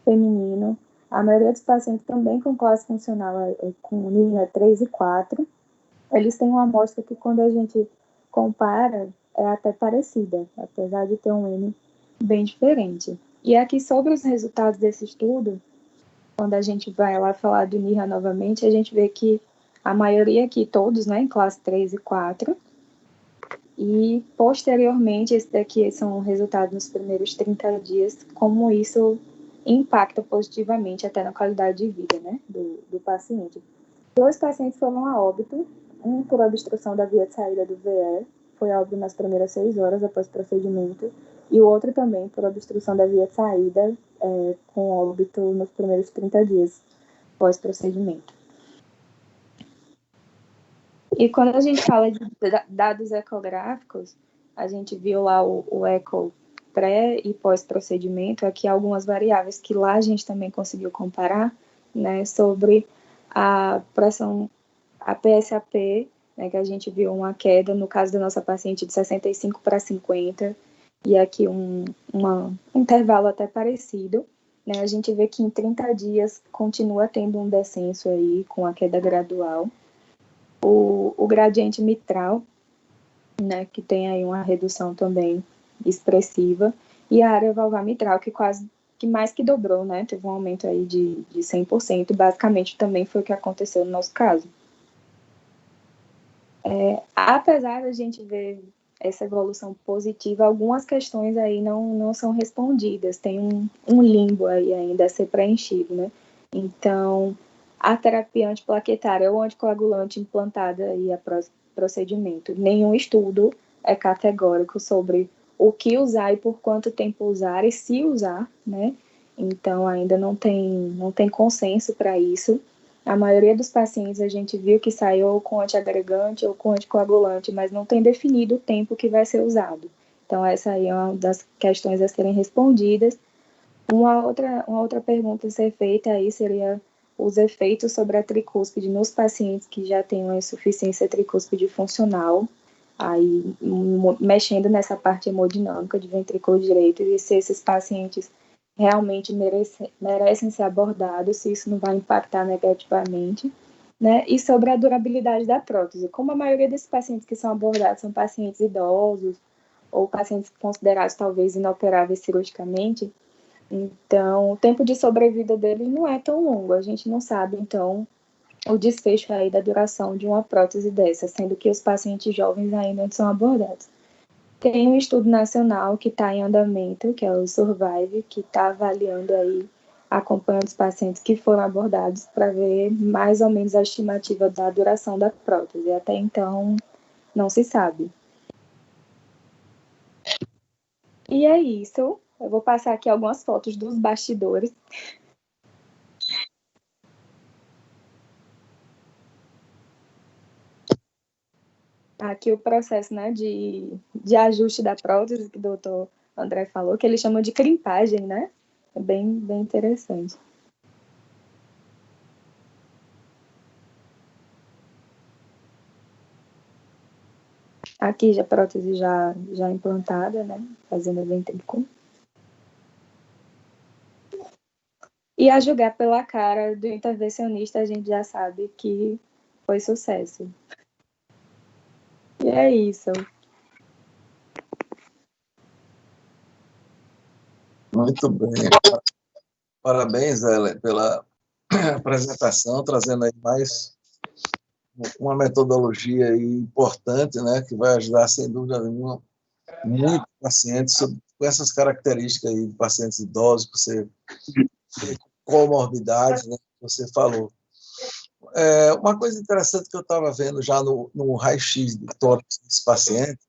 feminino, a maioria dos pacientes também com classe funcional com NIRA 3 e 4. Eles têm uma amostra que, quando a gente compara, é até parecida, apesar de ter um N bem diferente. E aqui, sobre os resultados desse estudo, quando a gente vai lá falar do NIRA novamente, a gente vê que a maioria aqui, todos, né, em classe 3 e 4, e posteriormente, esse daqui são resultados nos primeiros 30 dias, como isso impacta positivamente até na qualidade de vida, né, do paciente. 2 pacientes foram a óbito, um por obstrução da via de saída do VE, foi a óbito nas primeiras 6 horas após o procedimento, e o outro também por obstrução da via de saída, com óbito nos primeiros 30 dias pós-procedimento. E quando a gente fala de dados ecográficos, a gente viu lá o eco pré e pós-procedimento, aqui algumas variáveis que lá a gente também conseguiu comparar, né, sobre a pressão, a PSAP, né, que a gente viu uma queda, no caso da nossa paciente, de 65 para 50, e aqui um intervalo até parecido, né, a gente vê que em 30 dias continua tendo um descenso aí com a queda gradual. O gradiente mitral, né, que tem aí uma redução também expressiva, e a área valvar mitral, que mais que dobrou, né, teve um aumento aí de 100%, e basicamente também foi o que aconteceu no nosso caso. Apesar da gente ver essa evolução positiva, algumas questões aí não são respondidas, tem um limbo aí ainda a ser preenchido, né? Então, a terapia antiplaquetária ou anticoagulante implantada aí a procedimento, nenhum estudo é categórico sobre o que usar e por quanto tempo usar e se usar, né? Então, ainda não tem consenso para isso. A maioria dos pacientes a gente viu que saiu com antiagregante ou com anticoagulante, mas não tem definido o tempo que vai ser usado. Então, essa aí é uma das questões a serem respondidas. Uma outra pergunta a ser feita aí seria os efeitos sobre a tricúspide nos pacientes que já têm uma insuficiência tricúspide funcional, aí mexendo nessa parte hemodinâmica de ventrículo direito, e se esses pacientes realmente merecem ser abordados, se isso não vai impactar negativamente, né? E sobre a durabilidade da prótese. Como a maioria desses pacientes que são abordados são pacientes idosos ou pacientes considerados talvez inoperáveis cirurgicamente, então o tempo de sobrevida deles não é tão longo. A gente não sabe, então, o desfecho aí da duração de uma prótese dessa, sendo que os pacientes jovens ainda não são abordados. Tem um estudo nacional que está em andamento, que é o Survive, que está avaliando aí, acompanhando os pacientes que foram abordados para ver mais ou menos a estimativa da duração da prótese. Até então, não se sabe. E é isso. Eu vou passar aqui algumas fotos dos bastidores. Aqui o processo, né, de ajuste da prótese, que o doutor André falou, que eles chamam de crimpagem, né? É bem interessante. Aqui já a prótese já implantada, né? Fazendo o ventrículo. E a julgar pela cara do intervencionista, a gente já sabe que foi sucesso. E é isso. Muito bem. Parabéns, Ellen, pela apresentação, trazendo aí mais uma metodologia aí importante, né, que vai ajudar, sem dúvida nenhuma, muitos pacientes com essas características aí de pacientes idosos, comorbidades, né, que você falou. Uma coisa interessante que eu estava vendo já no raio-x do tórax desse paciente,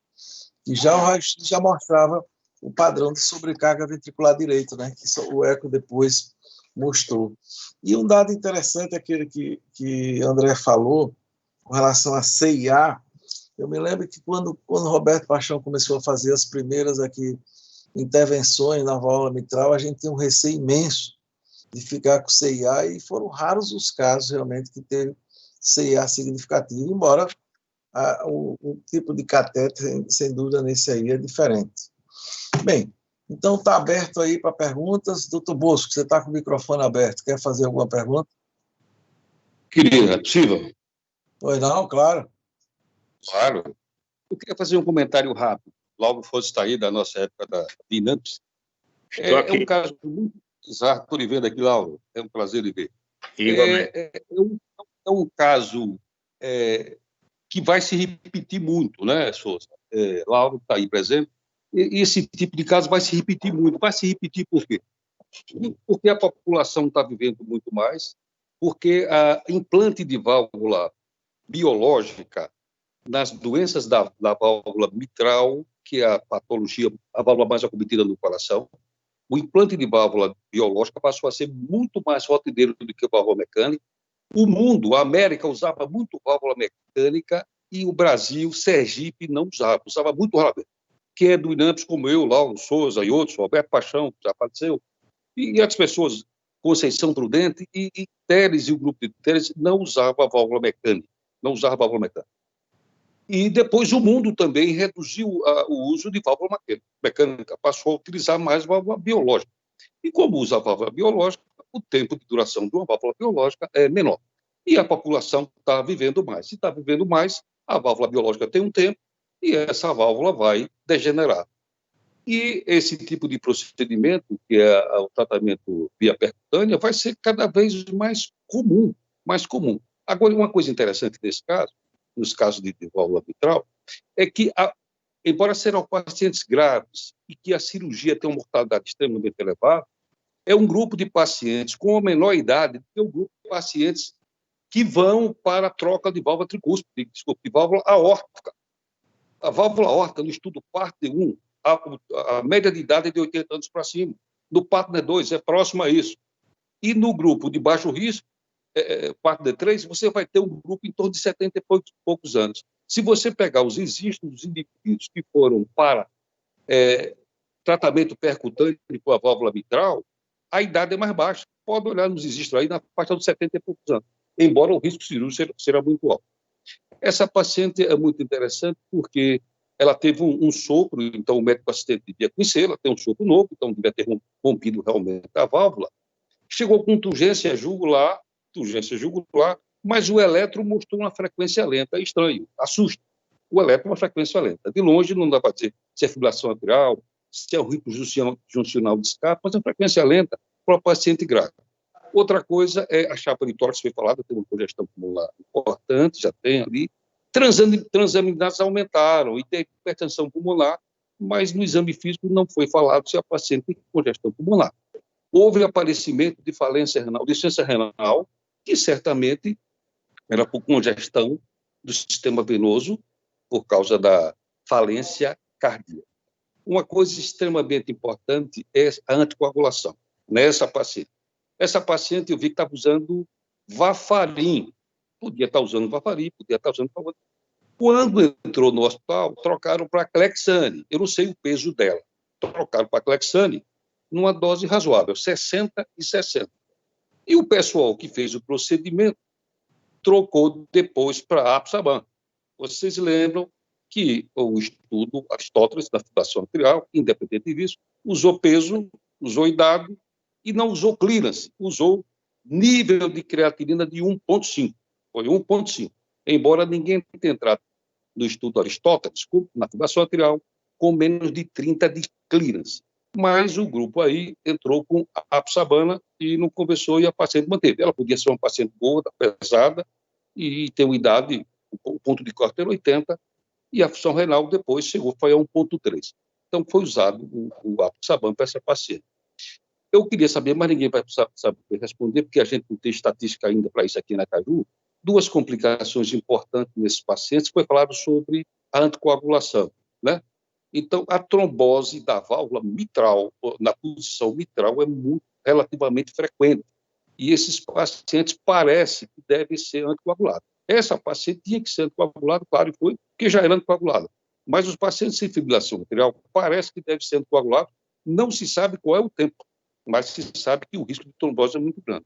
que já o raio-x já mostrava o padrão de sobrecarga ventricular direito, né, que o eco depois mostrou. E um dado interessante é aquele que André falou, com relação a CIA. Eu me lembro que quando Roberto Paixão começou a fazer as primeiras aqui intervenções na válvula mitral, a gente tinha um receio imenso de ficar com CIA, e foram raros os casos realmente que teve CIA significativo, embora o tipo de catéter, sem dúvida, nesse aí é diferente. Bem, então está aberto aí para perguntas. Doutor Bosco, você está com o microfone aberto, quer fazer alguma pergunta? Querida, é possível? Pois não, claro. Claro. Eu queria fazer um comentário rápido, logo fosse sair da nossa época da INAMPS. É um caso muito bizarro. Estou lhe vendo aqui, Lauro. É um prazer lhe ver. É um caso que vai se repetir muito, né, Souza? Lauro está aí presente. E esse tipo de caso vai se repetir muito. Vai se repetir por quê? Porque a população está vivendo muito mais, porque a implante de válvula biológica nas doenças da válvula mitral, que é a patologia, a válvula mais acometida no coração, o implante de válvula biológica passou a ser muito mais rotineiro do que a válvula mecânica. O mundo, a América, usava muito válvula mecânica e o Brasil, Sergipe, não usava muito raramente. Que é do INAMPS, como eu, Lauro Souza e outros, Roberto Paixão, que já faleceu, e outras pessoas, Conceição Prudente, e Teles e o grupo de Teles não usava a válvula mecânica. E depois o mundo também reduziu o uso de válvula mecânica, passou a utilizar mais válvula biológica. E como usa a válvula biológica, o tempo de duração de uma válvula biológica é menor. E a população está vivendo mais. Se está vivendo mais, a válvula biológica tem um tempo e essa válvula vai degenerar. E esse tipo de procedimento, que é o tratamento via percutânea, vai ser cada vez mais comum, mais comum. Agora, uma coisa interessante nesse caso, nos casos de válvula mitral, é que, embora sejam pacientes graves e que a cirurgia tem uma mortalidade extremamente elevada, é um grupo de pacientes com a menor idade do que o grupo de pacientes que vão para a troca de válvula tricúspide, de válvula aórtica. A válvula aórtica, no estudo PARTNER 1, a média de idade é de 80 anos para cima. No PARTNER 2, é próximo a isso. E no grupo de baixo risco, PARTNER 3, você vai ter um grupo em torno de 70 e poucos anos. Se você pegar os registros dos indivíduos que foram para tratamento percutâneo com a válvula mitral, a idade é mais baixa. Pode olhar nos registros aí na faixa dos 70 e poucos anos, embora o risco cirúrgico será muito alto. Essa paciente é muito interessante porque ela teve um sopro, então o médico assistente devia conhecer, ela tem um sopro novo, então devia ter rompido realmente a válvula. Chegou com turgência jugular, mas o eletro mostrou uma frequência lenta, estranho, assusta. O eletro é uma frequência lenta. De longe não dá para dizer se é fibrilação atrial, se é o ritmo juncional de escape, mas é uma frequência lenta para o paciente grave. Outra coisa é a chapa de tórax, foi falada, tem uma congestão pulmonar importante, já tem ali. Transaminases aumentaram e tem hipertensão pulmonar, mas no exame físico não foi falado se a paciente tem congestão pulmonar. Houve aparecimento de falência renal, de insuficiência renal, que certamente era por congestão do sistema venoso por causa da falência cardíaca. Uma coisa extremamente importante é a anticoagulação nessa paciente. Essa paciente eu vi que estava usando Varfarin. Podia estar usando Varfarin, podia estar usando Varfarin. Quando entrou no hospital, trocaram para Clexane. Eu não sei o peso dela. Trocaram para Clexane numa dose razoável, 60 e 60. E o pessoal que fez o procedimento trocou depois para Apsaban. Vocês lembram que o estudo Aristóteles, da fibrilação atrial, independente disso, usou peso, usou idade e não usou clearance, usou nível de creatinina de 1,5. Foi 1,5. Embora ninguém tenha entrado no estudo Aristóteles, na fibrilação atrial, com menos de 30 de clearance. Mas o grupo aí entrou com a Apsabana e não conversou e a paciente manteve. Ela podia ser uma paciente boa, pesada, e ter uma idade, o ponto de corte era 80, e a função renal depois chegou, foi a 1,3. Então, foi usado o Apsaban para essa paciente. Eu queria saber, mas ninguém vai saber responder, porque a gente não tem estatística ainda para isso aqui na Caju. Duas complicações importantes nesses pacientes foi falado sobre a anticoagulação, né? Então, a trombose da válvula mitral, na posição mitral, é relativamente frequente. E esses pacientes parece que devem ser anticoagulados. Essa paciente tinha que ser anticoagulada, claro, e foi, porque já era anticoagulada. Mas os pacientes sem fibrilação atrial parece que devem ser anticoagulados. Não se sabe qual é o tempo, mas se sabe que o risco de trombose é muito grande.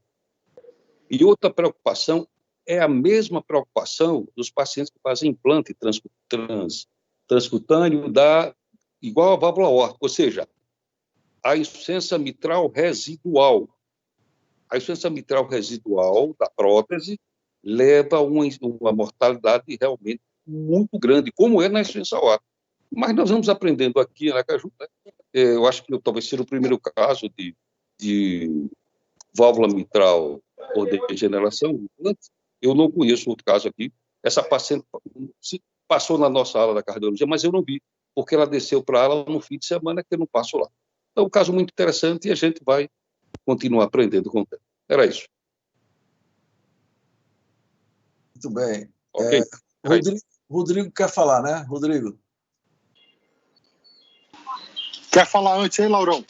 E outra preocupação é a mesma preocupação dos pacientes que fazem implante transcutâneo igual a válvula aórtica, ou seja, a insuficiência mitral residual. A insuficiência mitral residual da prótese leva a uma mortalidade realmente muito grande, como é na insuficiência aórtica. Mas nós vamos aprendendo aqui na Caju, né? Eu acho que talvez seja o primeiro caso de válvula mitral por degeneração. Eu não conheço outro caso aqui. Essa paciente passou na nossa ala da cardiologia, mas eu não vi, porque ela desceu para a ala no fim de semana que eu não passo lá. Então, um caso muito interessante e a gente vai continuar aprendendo com o tempo. Era isso. Muito bem. Okay. Rodrigo quer falar, né? Rodrigo. Quer falar antes, hein, Laurão?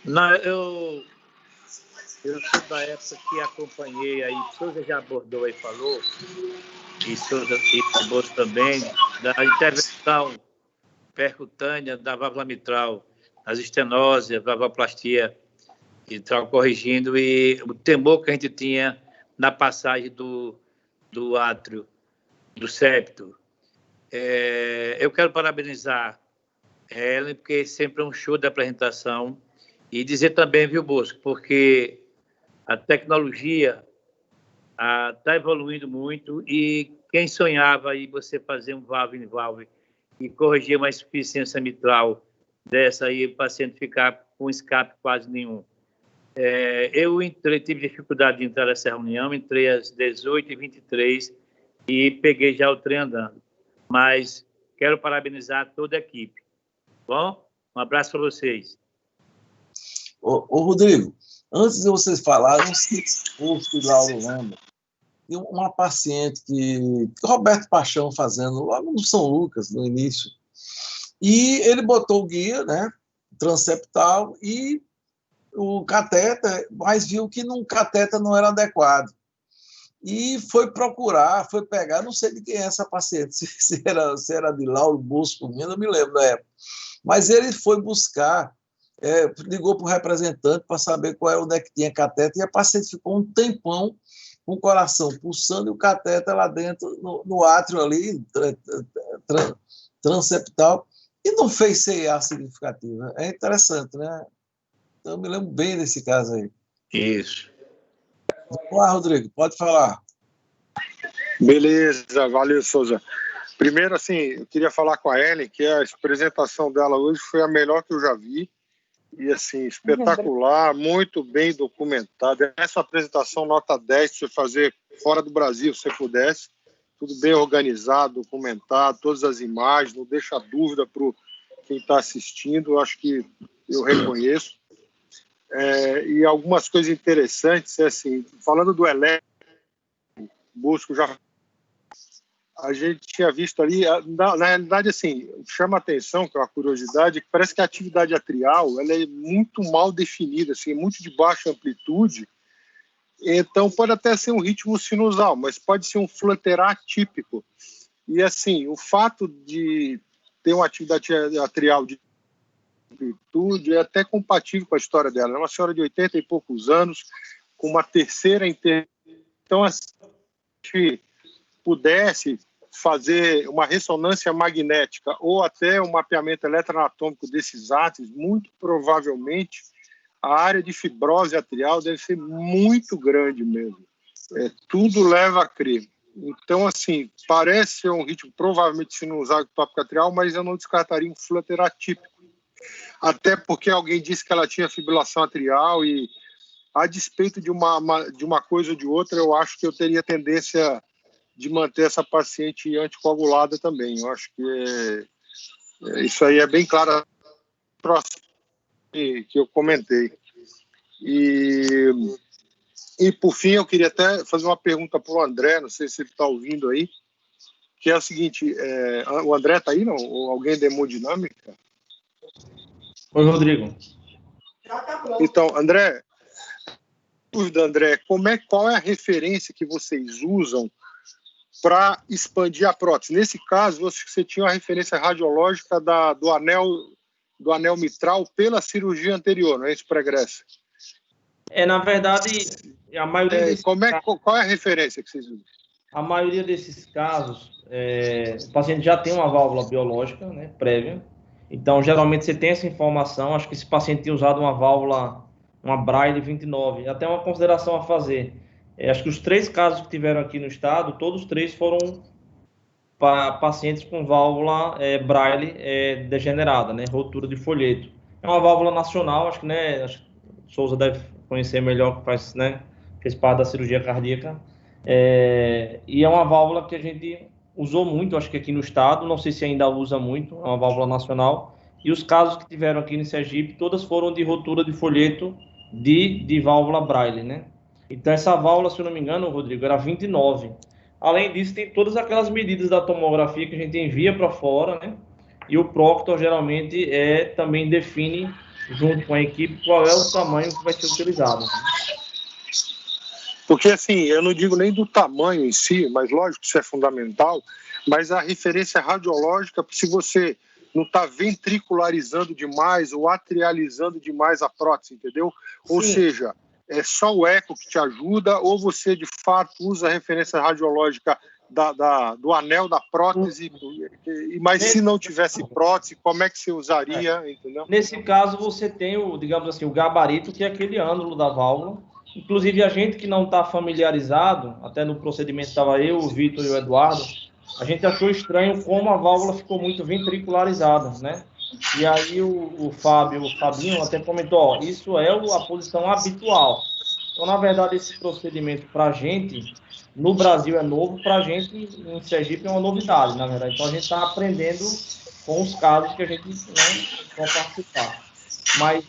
Não, eu sou da época que acompanhei aí, Souza já abordou e falou, e Souza Cibos também, da intervenção percutânea da válvula mitral, as estenoses, a valvoplastia mitral corrigindo, e o temor que a gente tinha na passagem do átrio, do septo. Eu quero parabenizar Helen, porque sempre é um show da apresentação. E dizer também, viu, Bosco, porque a tecnologia está evoluindo muito e quem sonhava em você fazer um valve em valve e corrigir uma insuficiência mitral dessa aí, o paciente ficar com escape quase nenhum. Eu tive dificuldade de entrar nessa reunião, entrei às 18h23 e peguei já o trem andando. Mas quero parabenizar toda a equipe. Bom, um abraço para vocês. Ô, Rodrigo, antes de vocês falarem, não sei se o Lauro lembra, tem uma paciente que Roberto Paixão fazendo lá no São Lucas, no início, e ele botou o guia, né, transeptal e o catéter, mas viu que no catéter não era adequado. E foi procurar, foi pegar, não sei de quem é essa paciente, se era de Lauro Bosco, não me lembro da época, mas ele foi buscar, ligou para o representante para saber onde é que tinha catéter, e a paciente ficou um tempão com o coração pulsando e o catéter lá dentro, no átrio ali, transeptal, e não fez CA significativa. É interessante, né? Então, eu me lembro bem desse caso aí. Isso. Vamos lá, Rodrigo, pode falar. Beleza, valeu, Souza. Primeiro, assim, eu queria falar com a Ellen, que a apresentação dela hoje foi a melhor que eu já vi. E, assim, espetacular, muito bem documentada. Essa apresentação nota 10, se você fazer fora do Brasil, se você pudesse. Tudo bem organizado, documentado, todas as imagens, não deixa dúvida para quem está assistindo, acho que eu reconheço. E algumas coisas interessantes, assim, falando do elétrico, Bosco já... A gente tinha visto ali, na realidade, assim, chama a atenção, que é uma curiosidade, que parece que a atividade atrial ela é muito mal definida, assim, muito de baixa amplitude, então pode até ser um ritmo sinusal, mas pode ser um flutter atípico. E, assim, o fato de ter uma atividade atrial de amplitude é até compatível com a história dela. Ela é uma senhora de 80 e poucos anos, com uma terceira intervenção. Então, se pudesse fazer uma ressonância magnética ou até um mapeamento eletroanatômico desses átrios, muito provavelmente a área de fibrose atrial deve ser muito grande mesmo. Tudo leva a crer. Então, assim, parece ser um ritmo provavelmente sinusal tópico atrial, mas eu não descartaria um flutter atípico. Até porque alguém disse que ela tinha fibrilação atrial e, a despeito de uma coisa ou de outra, eu acho que eu teria tendência de manter essa paciente anticoagulada também. Eu acho que isso aí é bem claro que eu comentei. E por fim, eu queria até fazer uma pergunta para o André, não sei se ele está ouvindo aí, que é o seguinte, o André está aí, não? Ou alguém da hemodinâmica? Oi, Rodrigo. Então, André, qual é a referência que vocês usam para expandir a prótese? Nesse caso, você tinha uma referência radiológica do anel mitral pela cirurgia anterior, não é isso, pregressa? Na verdade, a maioria qual é a referência que vocês usam? A maioria desses casos, o paciente já tem uma válvula biológica, né, prévia. Então, geralmente, você tem essa informação. Acho que esse paciente tinha usado uma válvula, uma Braille 29. Até uma consideração a fazer. Acho que os 3 casos que tiveram aqui no estado, todos 3 foram para pacientes com válvula Braille degenerada, né, rotura de folheto. É uma válvula nacional, acho que, né, Souza deve conhecer melhor, que fez parte da cirurgia cardíaca. E é uma válvula que a gente usou muito, acho que aqui no estado, não sei se ainda usa muito, é uma válvula nacional. E os casos que tiveram aqui no Sergipe, todas foram de rotura de folheto de válvula Braille, né? Então, essa válvula, se eu não me engano, Rodrigo, era 29. Além disso, tem todas aquelas medidas da tomografia que a gente envia para fora, né? E o proctor, geralmente, também define, junto com a equipe, qual é o tamanho que vai ser utilizado. Porque, assim, eu não digo nem do tamanho em si, mas lógico que isso é fundamental, mas a referência radiológica, se você não está ventricularizando demais ou atrializando demais a prótese, entendeu? Sim. Ou seja, é só o eco que te ajuda, ou você, de fato, usa a referência radiológica do anel da prótese, mas se não tivesse prótese, como é que você usaria, entendeu? Nesse caso, você tem digamos assim, o gabarito, que é aquele ânulo da válvula. Inclusive, a gente que não está familiarizado, até no procedimento estava eu, o Vitor e o Eduardo, a gente achou estranho como a válvula ficou muito ventricularizada, né? E aí o Fabinho até comentou, ó, isso é a posição habitual. Então, na verdade, esse procedimento para a gente, no Brasil é novo, para a gente, em Sergipe, é uma novidade, na verdade. Então, a gente está aprendendo com os casos que a gente vai participar. Mas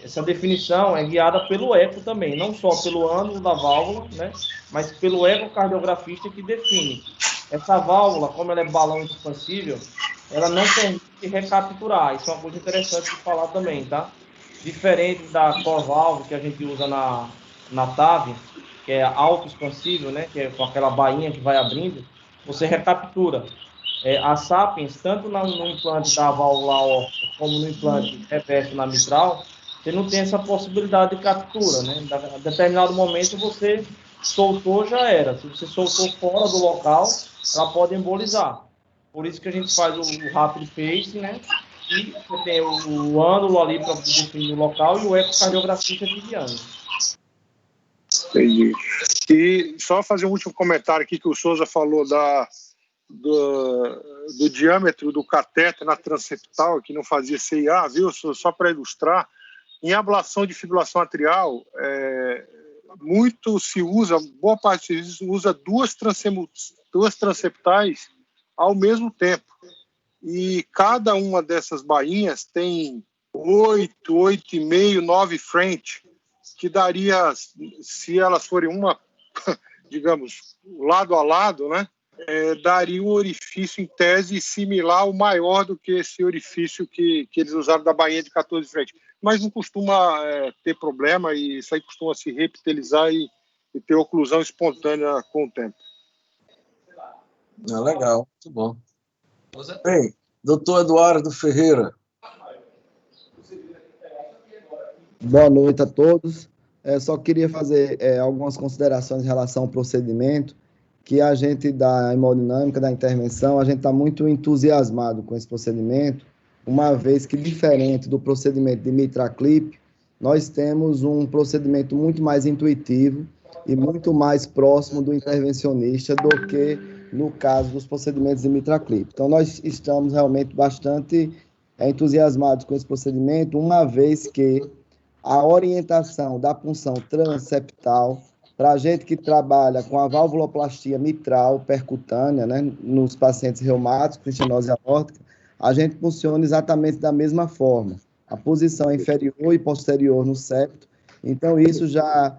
essa definição é guiada pelo eco também, não só pelo ânulo da válvula, né, mas pelo ecocardiografista que define. Essa válvula, como ela é balão expansível, ela não permite recapturar. Isso é uma coisa interessante de falar também, tá? Diferente da core-valve que a gente usa na TAV, que é auto-expansível, né, que é com aquela bainha que vai abrindo, você recaptura. A Sapiens, tanto no implante da válvula aórtica como no implante reverso na mitral, você não tem essa possibilidade de captura, né? Em determinado momento você soltou, já era. Se você soltou fora do local, ela pode embolizar. Por isso que a gente faz o rapid pace, né? E você tem o ânulo ali para definir o local e o ecocardiografista que guiando. Entendi. E só fazer um último comentário aqui que o Souza falou do diâmetro do catéter na transeptal, que não fazia CIA, viu? Só para ilustrar, em ablação de fibrilação atrial, muito se usa, boa parte se usa duas transeptais ao mesmo tempo. E cada uma dessas bainhas tem 8,5, 9 French, que daria, se elas forem uma, digamos, lado a lado, né? Daria um orifício em tese similar ou maior do que esse orifício que eles usaram da bainha de 14 frente. Mas não costuma ter problema, e isso aí costuma se reptilizar e ter oclusão espontânea com o tempo. Legal, muito bom. Bem, doutor Eduardo Ferreira. Boa noite a todos. Só queria fazer algumas considerações em relação ao procedimento, que a gente da hemodinâmica, da intervenção, a gente está muito entusiasmado com esse procedimento, uma vez que, diferente do procedimento de MitraClip, nós temos um procedimento muito mais intuitivo e muito mais próximo do intervencionista do que no caso dos procedimentos de MitraClip. Então, nós estamos realmente bastante entusiasmados com esse procedimento, uma vez que a orientação da punção transeptal, para a gente que trabalha com a valvuloplastia mitral percutânea, né, nos pacientes reumáticos, com estenose aórtica, a gente funciona exatamente da mesma forma. A posição inferior e posterior no septo. Então, isso já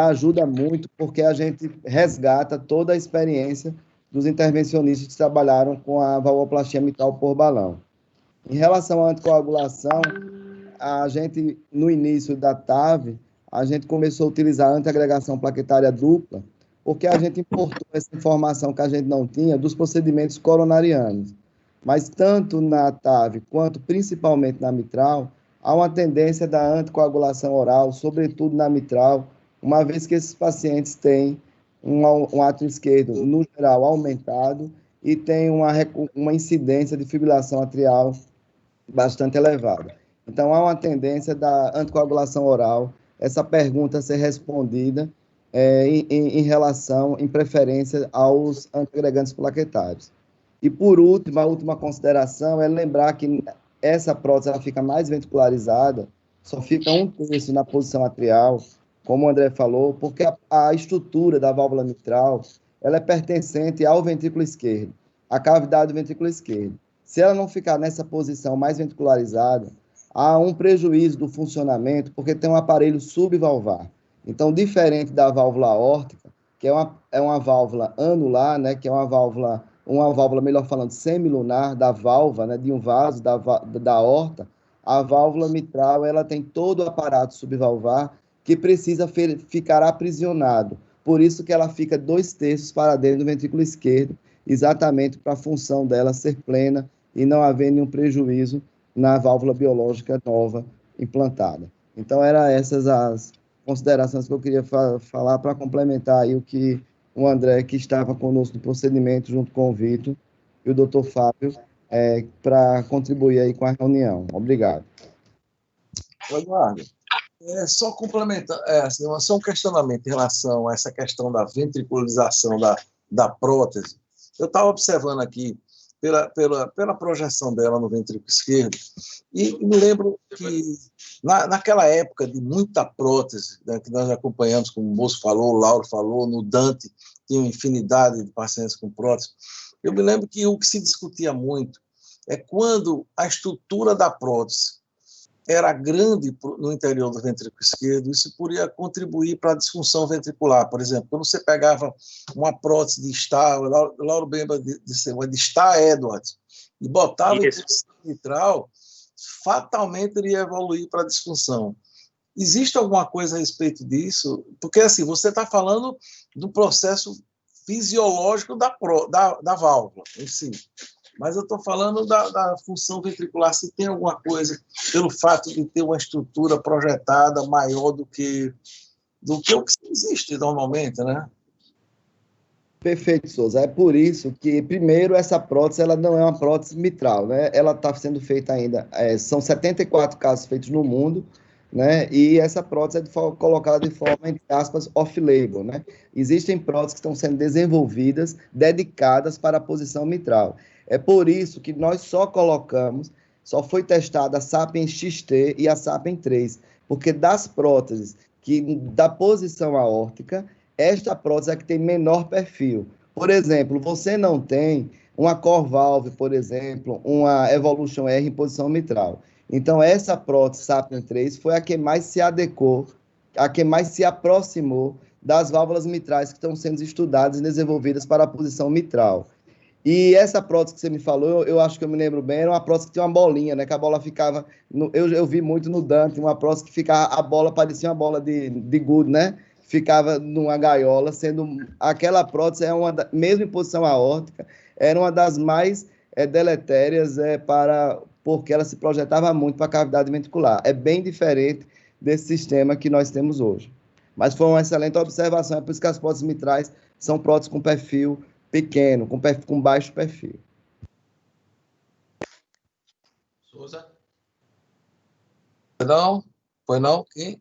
ajuda muito, porque a gente resgata toda a experiência dos intervencionistas que trabalharam com a valvuloplastia mitral por balão. Em relação à anticoagulação, a gente, no início da TAV, a gente começou a utilizar a antiagregação plaquetária dupla, porque a gente importou essa informação que a gente não tinha dos procedimentos coronarianos. Mas tanto na TAV quanto principalmente na mitral, há uma tendência da anticoagulação oral, sobretudo na mitral, uma vez que esses pacientes têm um átrio esquerdo, no geral, aumentado e tem uma incidência de fibrilação atrial bastante elevada. Então, há uma tendência da anticoagulação oral, essa pergunta ser respondida em relação, em preferência aos antiagregantes plaquetários. E, por último, a última consideração é lembrar que essa prótese ela fica mais ventricularizada, só fica 1/3 na posição atrial, como o André falou, porque a estrutura da válvula mitral ela é pertencente ao ventrículo esquerdo, à cavidade do ventrículo esquerdo. Se ela não ficar nessa posição mais ventricularizada, há um prejuízo do funcionamento, porque tem um aparelho subvalvar. Então, diferente da válvula aórtica, que é uma válvula anular, né, que é uma válvula, melhor falando, semilunar da válvula, né, de um vaso da aorta, a válvula mitral ela tem todo o aparato subvalvar que precisa ficar aprisionado. Por isso que ela fica 2/3 para dentro do ventrículo esquerdo, exatamente para a função dela ser plena e não haver nenhum prejuízo na válvula biológica nova implantada. Então, eram essas as considerações que eu queria falar para complementar aí o que o André, que estava conosco no procedimento, junto com o Vitor, e o doutor Fábio, para contribuir aí com a reunião. Obrigado. Eduardo, só complementar, assim, só um questionamento em relação a essa questão da ventricularização da prótese. Eu estava observando aqui pela projeção dela no ventrículo esquerdo, e me lembro que naquela época de muita prótese, né, que nós acompanhamos, como o Moço falou, o Lauro falou, no Dante tinha uma infinidade de pacientes com prótese. Eu me lembro que o que se discutia muito é quando a estrutura da prótese era grande no interior do ventrículo esquerdo, isso poderia contribuir para a disfunção ventricular. Por exemplo, quando você pegava uma prótese de Starr, Lauro Bemba de Starr-Edwards, e botava em posição mitral, fatalmente iria evoluir para a disfunção. Existe alguma coisa a respeito disso? Porque, assim, você está falando do processo fisiológico da válvula em si. Mas eu estou falando da função ventricular, se tem alguma coisa, pelo fato de ter uma estrutura projetada maior do que o que existe normalmente, né? Perfeito, Souza. É por isso que, primeiro, essa prótese ela não é uma prótese mitral, né? Ela está sendo feita ainda, são 74 casos feitos no mundo, né? E essa prótese é colocada de forma, entre aspas, off-label, né? Existem próteses que estão sendo desenvolvidas, dedicadas para a posição mitral. É por isso que nós só foi testada a Sapien XT e a Sapien 3, porque das próteses da posição aórtica, esta prótese é que tem menor perfil. Por exemplo, você não tem uma core valve, por exemplo, uma Evolution R em posição mitral. Então, essa prótese Sapien 3 foi a que mais se adequou, a que mais se aproximou das válvulas mitrais que estão sendo estudadas e desenvolvidas para a posição mitral. E essa prótese que você me falou, eu acho que eu me lembro bem, era uma prótese que tinha uma bolinha, né? Que a bola ficava... Eu vi muito no Dante, uma prótese que ficava... A bola parecia uma bola de gude, né? Ficava numa gaiola, sendo... Aquela prótese, mesmo em posição aórtica, era uma das mais deletérias porque ela se projetava muito para a cavidade ventricular. É bem diferente desse sistema que nós temos hoje. Mas foi uma excelente observação, é por isso que as próteses mitrais são próteses com perfil pequeno, com baixo perfil. Souza? Não? Foi não? Quem?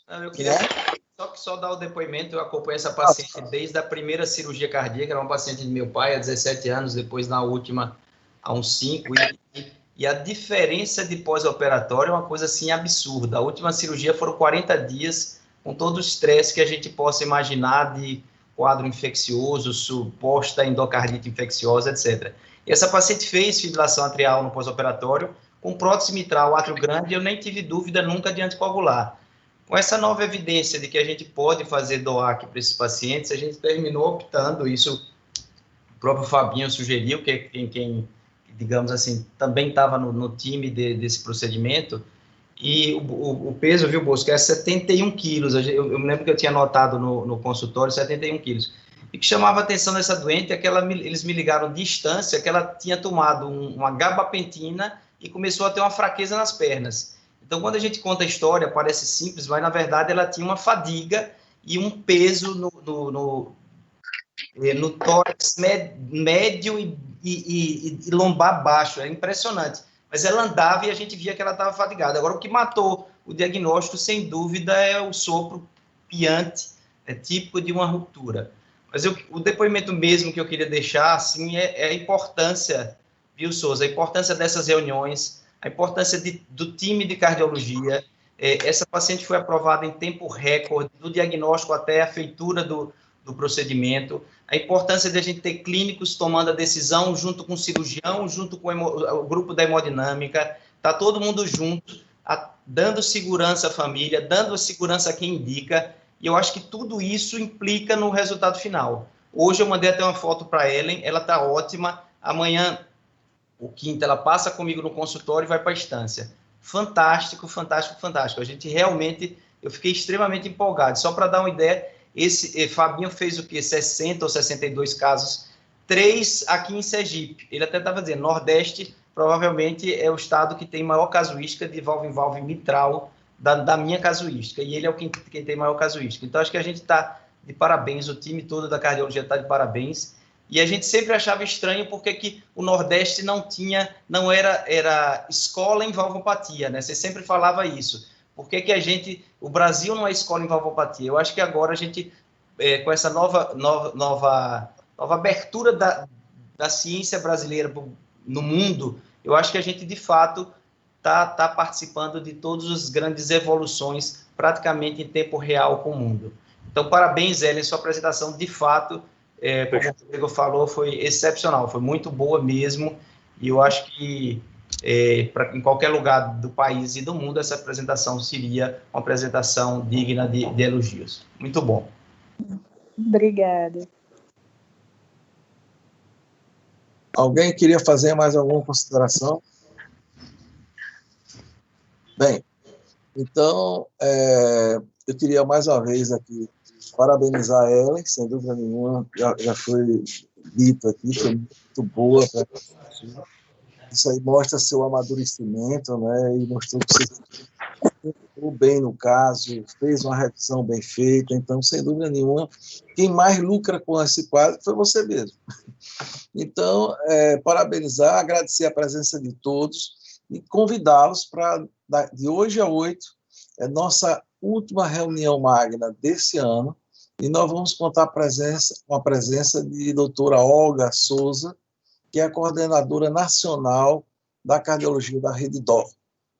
Não, eu queria só dar o depoimento. Eu acompanho essa paciente desde a primeira cirurgia cardíaca, era uma paciente de meu pai há 17 anos, depois na última há uns 5, e a diferença de pós-operatório é uma coisa assim absurda. A última cirurgia foram 40 dias, com todo o estresse que a gente possa imaginar de quadro infeccioso, suposta endocardite infecciosa, etc. E essa paciente fez fibrilação atrial no pós-operatório, com prótese mitral, átrio grande, e eu nem tive dúvida nunca de anticoagular. Com essa nova evidência de que a gente pode fazer DOAC para esses pacientes, a gente terminou optando, isso o próprio Fabinho sugeriu, que quem digamos assim, também estava no time desse procedimento, e o peso, viu, Bosco, é 71 quilos. Eu me lembro que eu tinha notado no consultório 71 quilos. E que chamava a atenção dessa doente é que eles me ligaram de distância, que ela tinha tomado uma gabapentina e começou a ter uma fraqueza nas pernas. Então, quando a gente conta a história, parece simples, mas, na verdade, ela tinha uma fadiga e um peso no tórax médio e lombar baixo. É impressionante. Mas ela andava e a gente via que ela estava fadigada. Agora, o que matou o diagnóstico, sem dúvida, é o sopro piante, típico de uma ruptura. Mas o depoimento mesmo que eu queria deixar, assim, é a importância, viu, Souza? A importância dessas reuniões, a importância do time de cardiologia. Essa paciente foi aprovada em tempo recorde, do diagnóstico até a feitura do procedimento. A importância de a gente ter clínicos tomando a decisão junto com o cirurgião, junto com o grupo da hemodinâmica, está todo mundo junto, dando segurança à família, dando segurança a quem indica, e eu acho que tudo isso implica no resultado final. Hoje eu mandei até uma foto para a Ellen, ela está ótima, amanhã, o quinto, ela passa comigo no consultório e vai para a estância. Fantástico, fantástico, fantástico. A gente realmente, eu fiquei extremamente empolgado. Só para dar uma ideia, Fabinho fez o quê? 60 ou 62 casos, 3 aqui em Sergipe. Ele até estava dizendo, Nordeste provavelmente é o estado que tem maior casuística de valve-em-valve mitral da minha casuística, e ele é quem tem maior casuística. Então, acho que a gente está de parabéns, o time todo da cardiologia está de parabéns. E a gente sempre achava estranho porque que o Nordeste não era escola em valvopatia, né? Você sempre falava isso. Por que que o Brasil não é escola em valvopatia? Eu acho que agora a gente, com essa nova abertura da ciência brasileira no mundo, eu acho que a gente, de fato, está participando de todas as grandes evoluções, praticamente em tempo real com o mundo. Então, parabéns, Ellen, sua apresentação, de fato, como o Rodrigo falou, foi excepcional, foi muito boa mesmo, e eu acho que em qualquer lugar do país e do mundo, essa apresentação seria uma apresentação digna de elogios. Muito bom. Obrigada. Alguém queria fazer mais alguma consideração? Bem, então, eu queria mais uma vez aqui parabenizar a Ellen, sem dúvida nenhuma, já foi dito aqui, foi muito boa. Isso aí mostra seu amadurecimento, né? E mostrou que você ficou bem no caso, fez uma revisão bem feita. Então, sem dúvida nenhuma, quem mais lucra com esse quadro foi você mesmo. Então, parabenizar, agradecer a presença de todos e convidá-los para, de hoje a 8, nossa última reunião magna desse ano, e nós vamos contar com a presença de doutora Olga Souza, que é a coordenadora nacional da cardiologia da Rede DOR.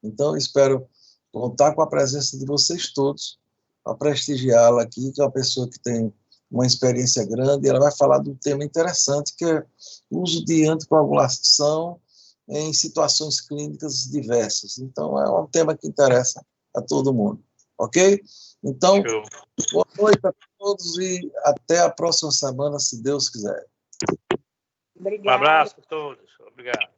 Então, espero contar com a presença de vocês todos para prestigiá-la aqui, que é uma pessoa que tem uma experiência grande, e ela vai falar de um tema interessante, que é o uso de anticoagulação em situações clínicas diversas. Então, é um tema que interessa a todo mundo. Ok? Então, boa noite a todos e até a próxima semana, se Deus quiser. Obrigada. Um abraço a todos. Obrigado.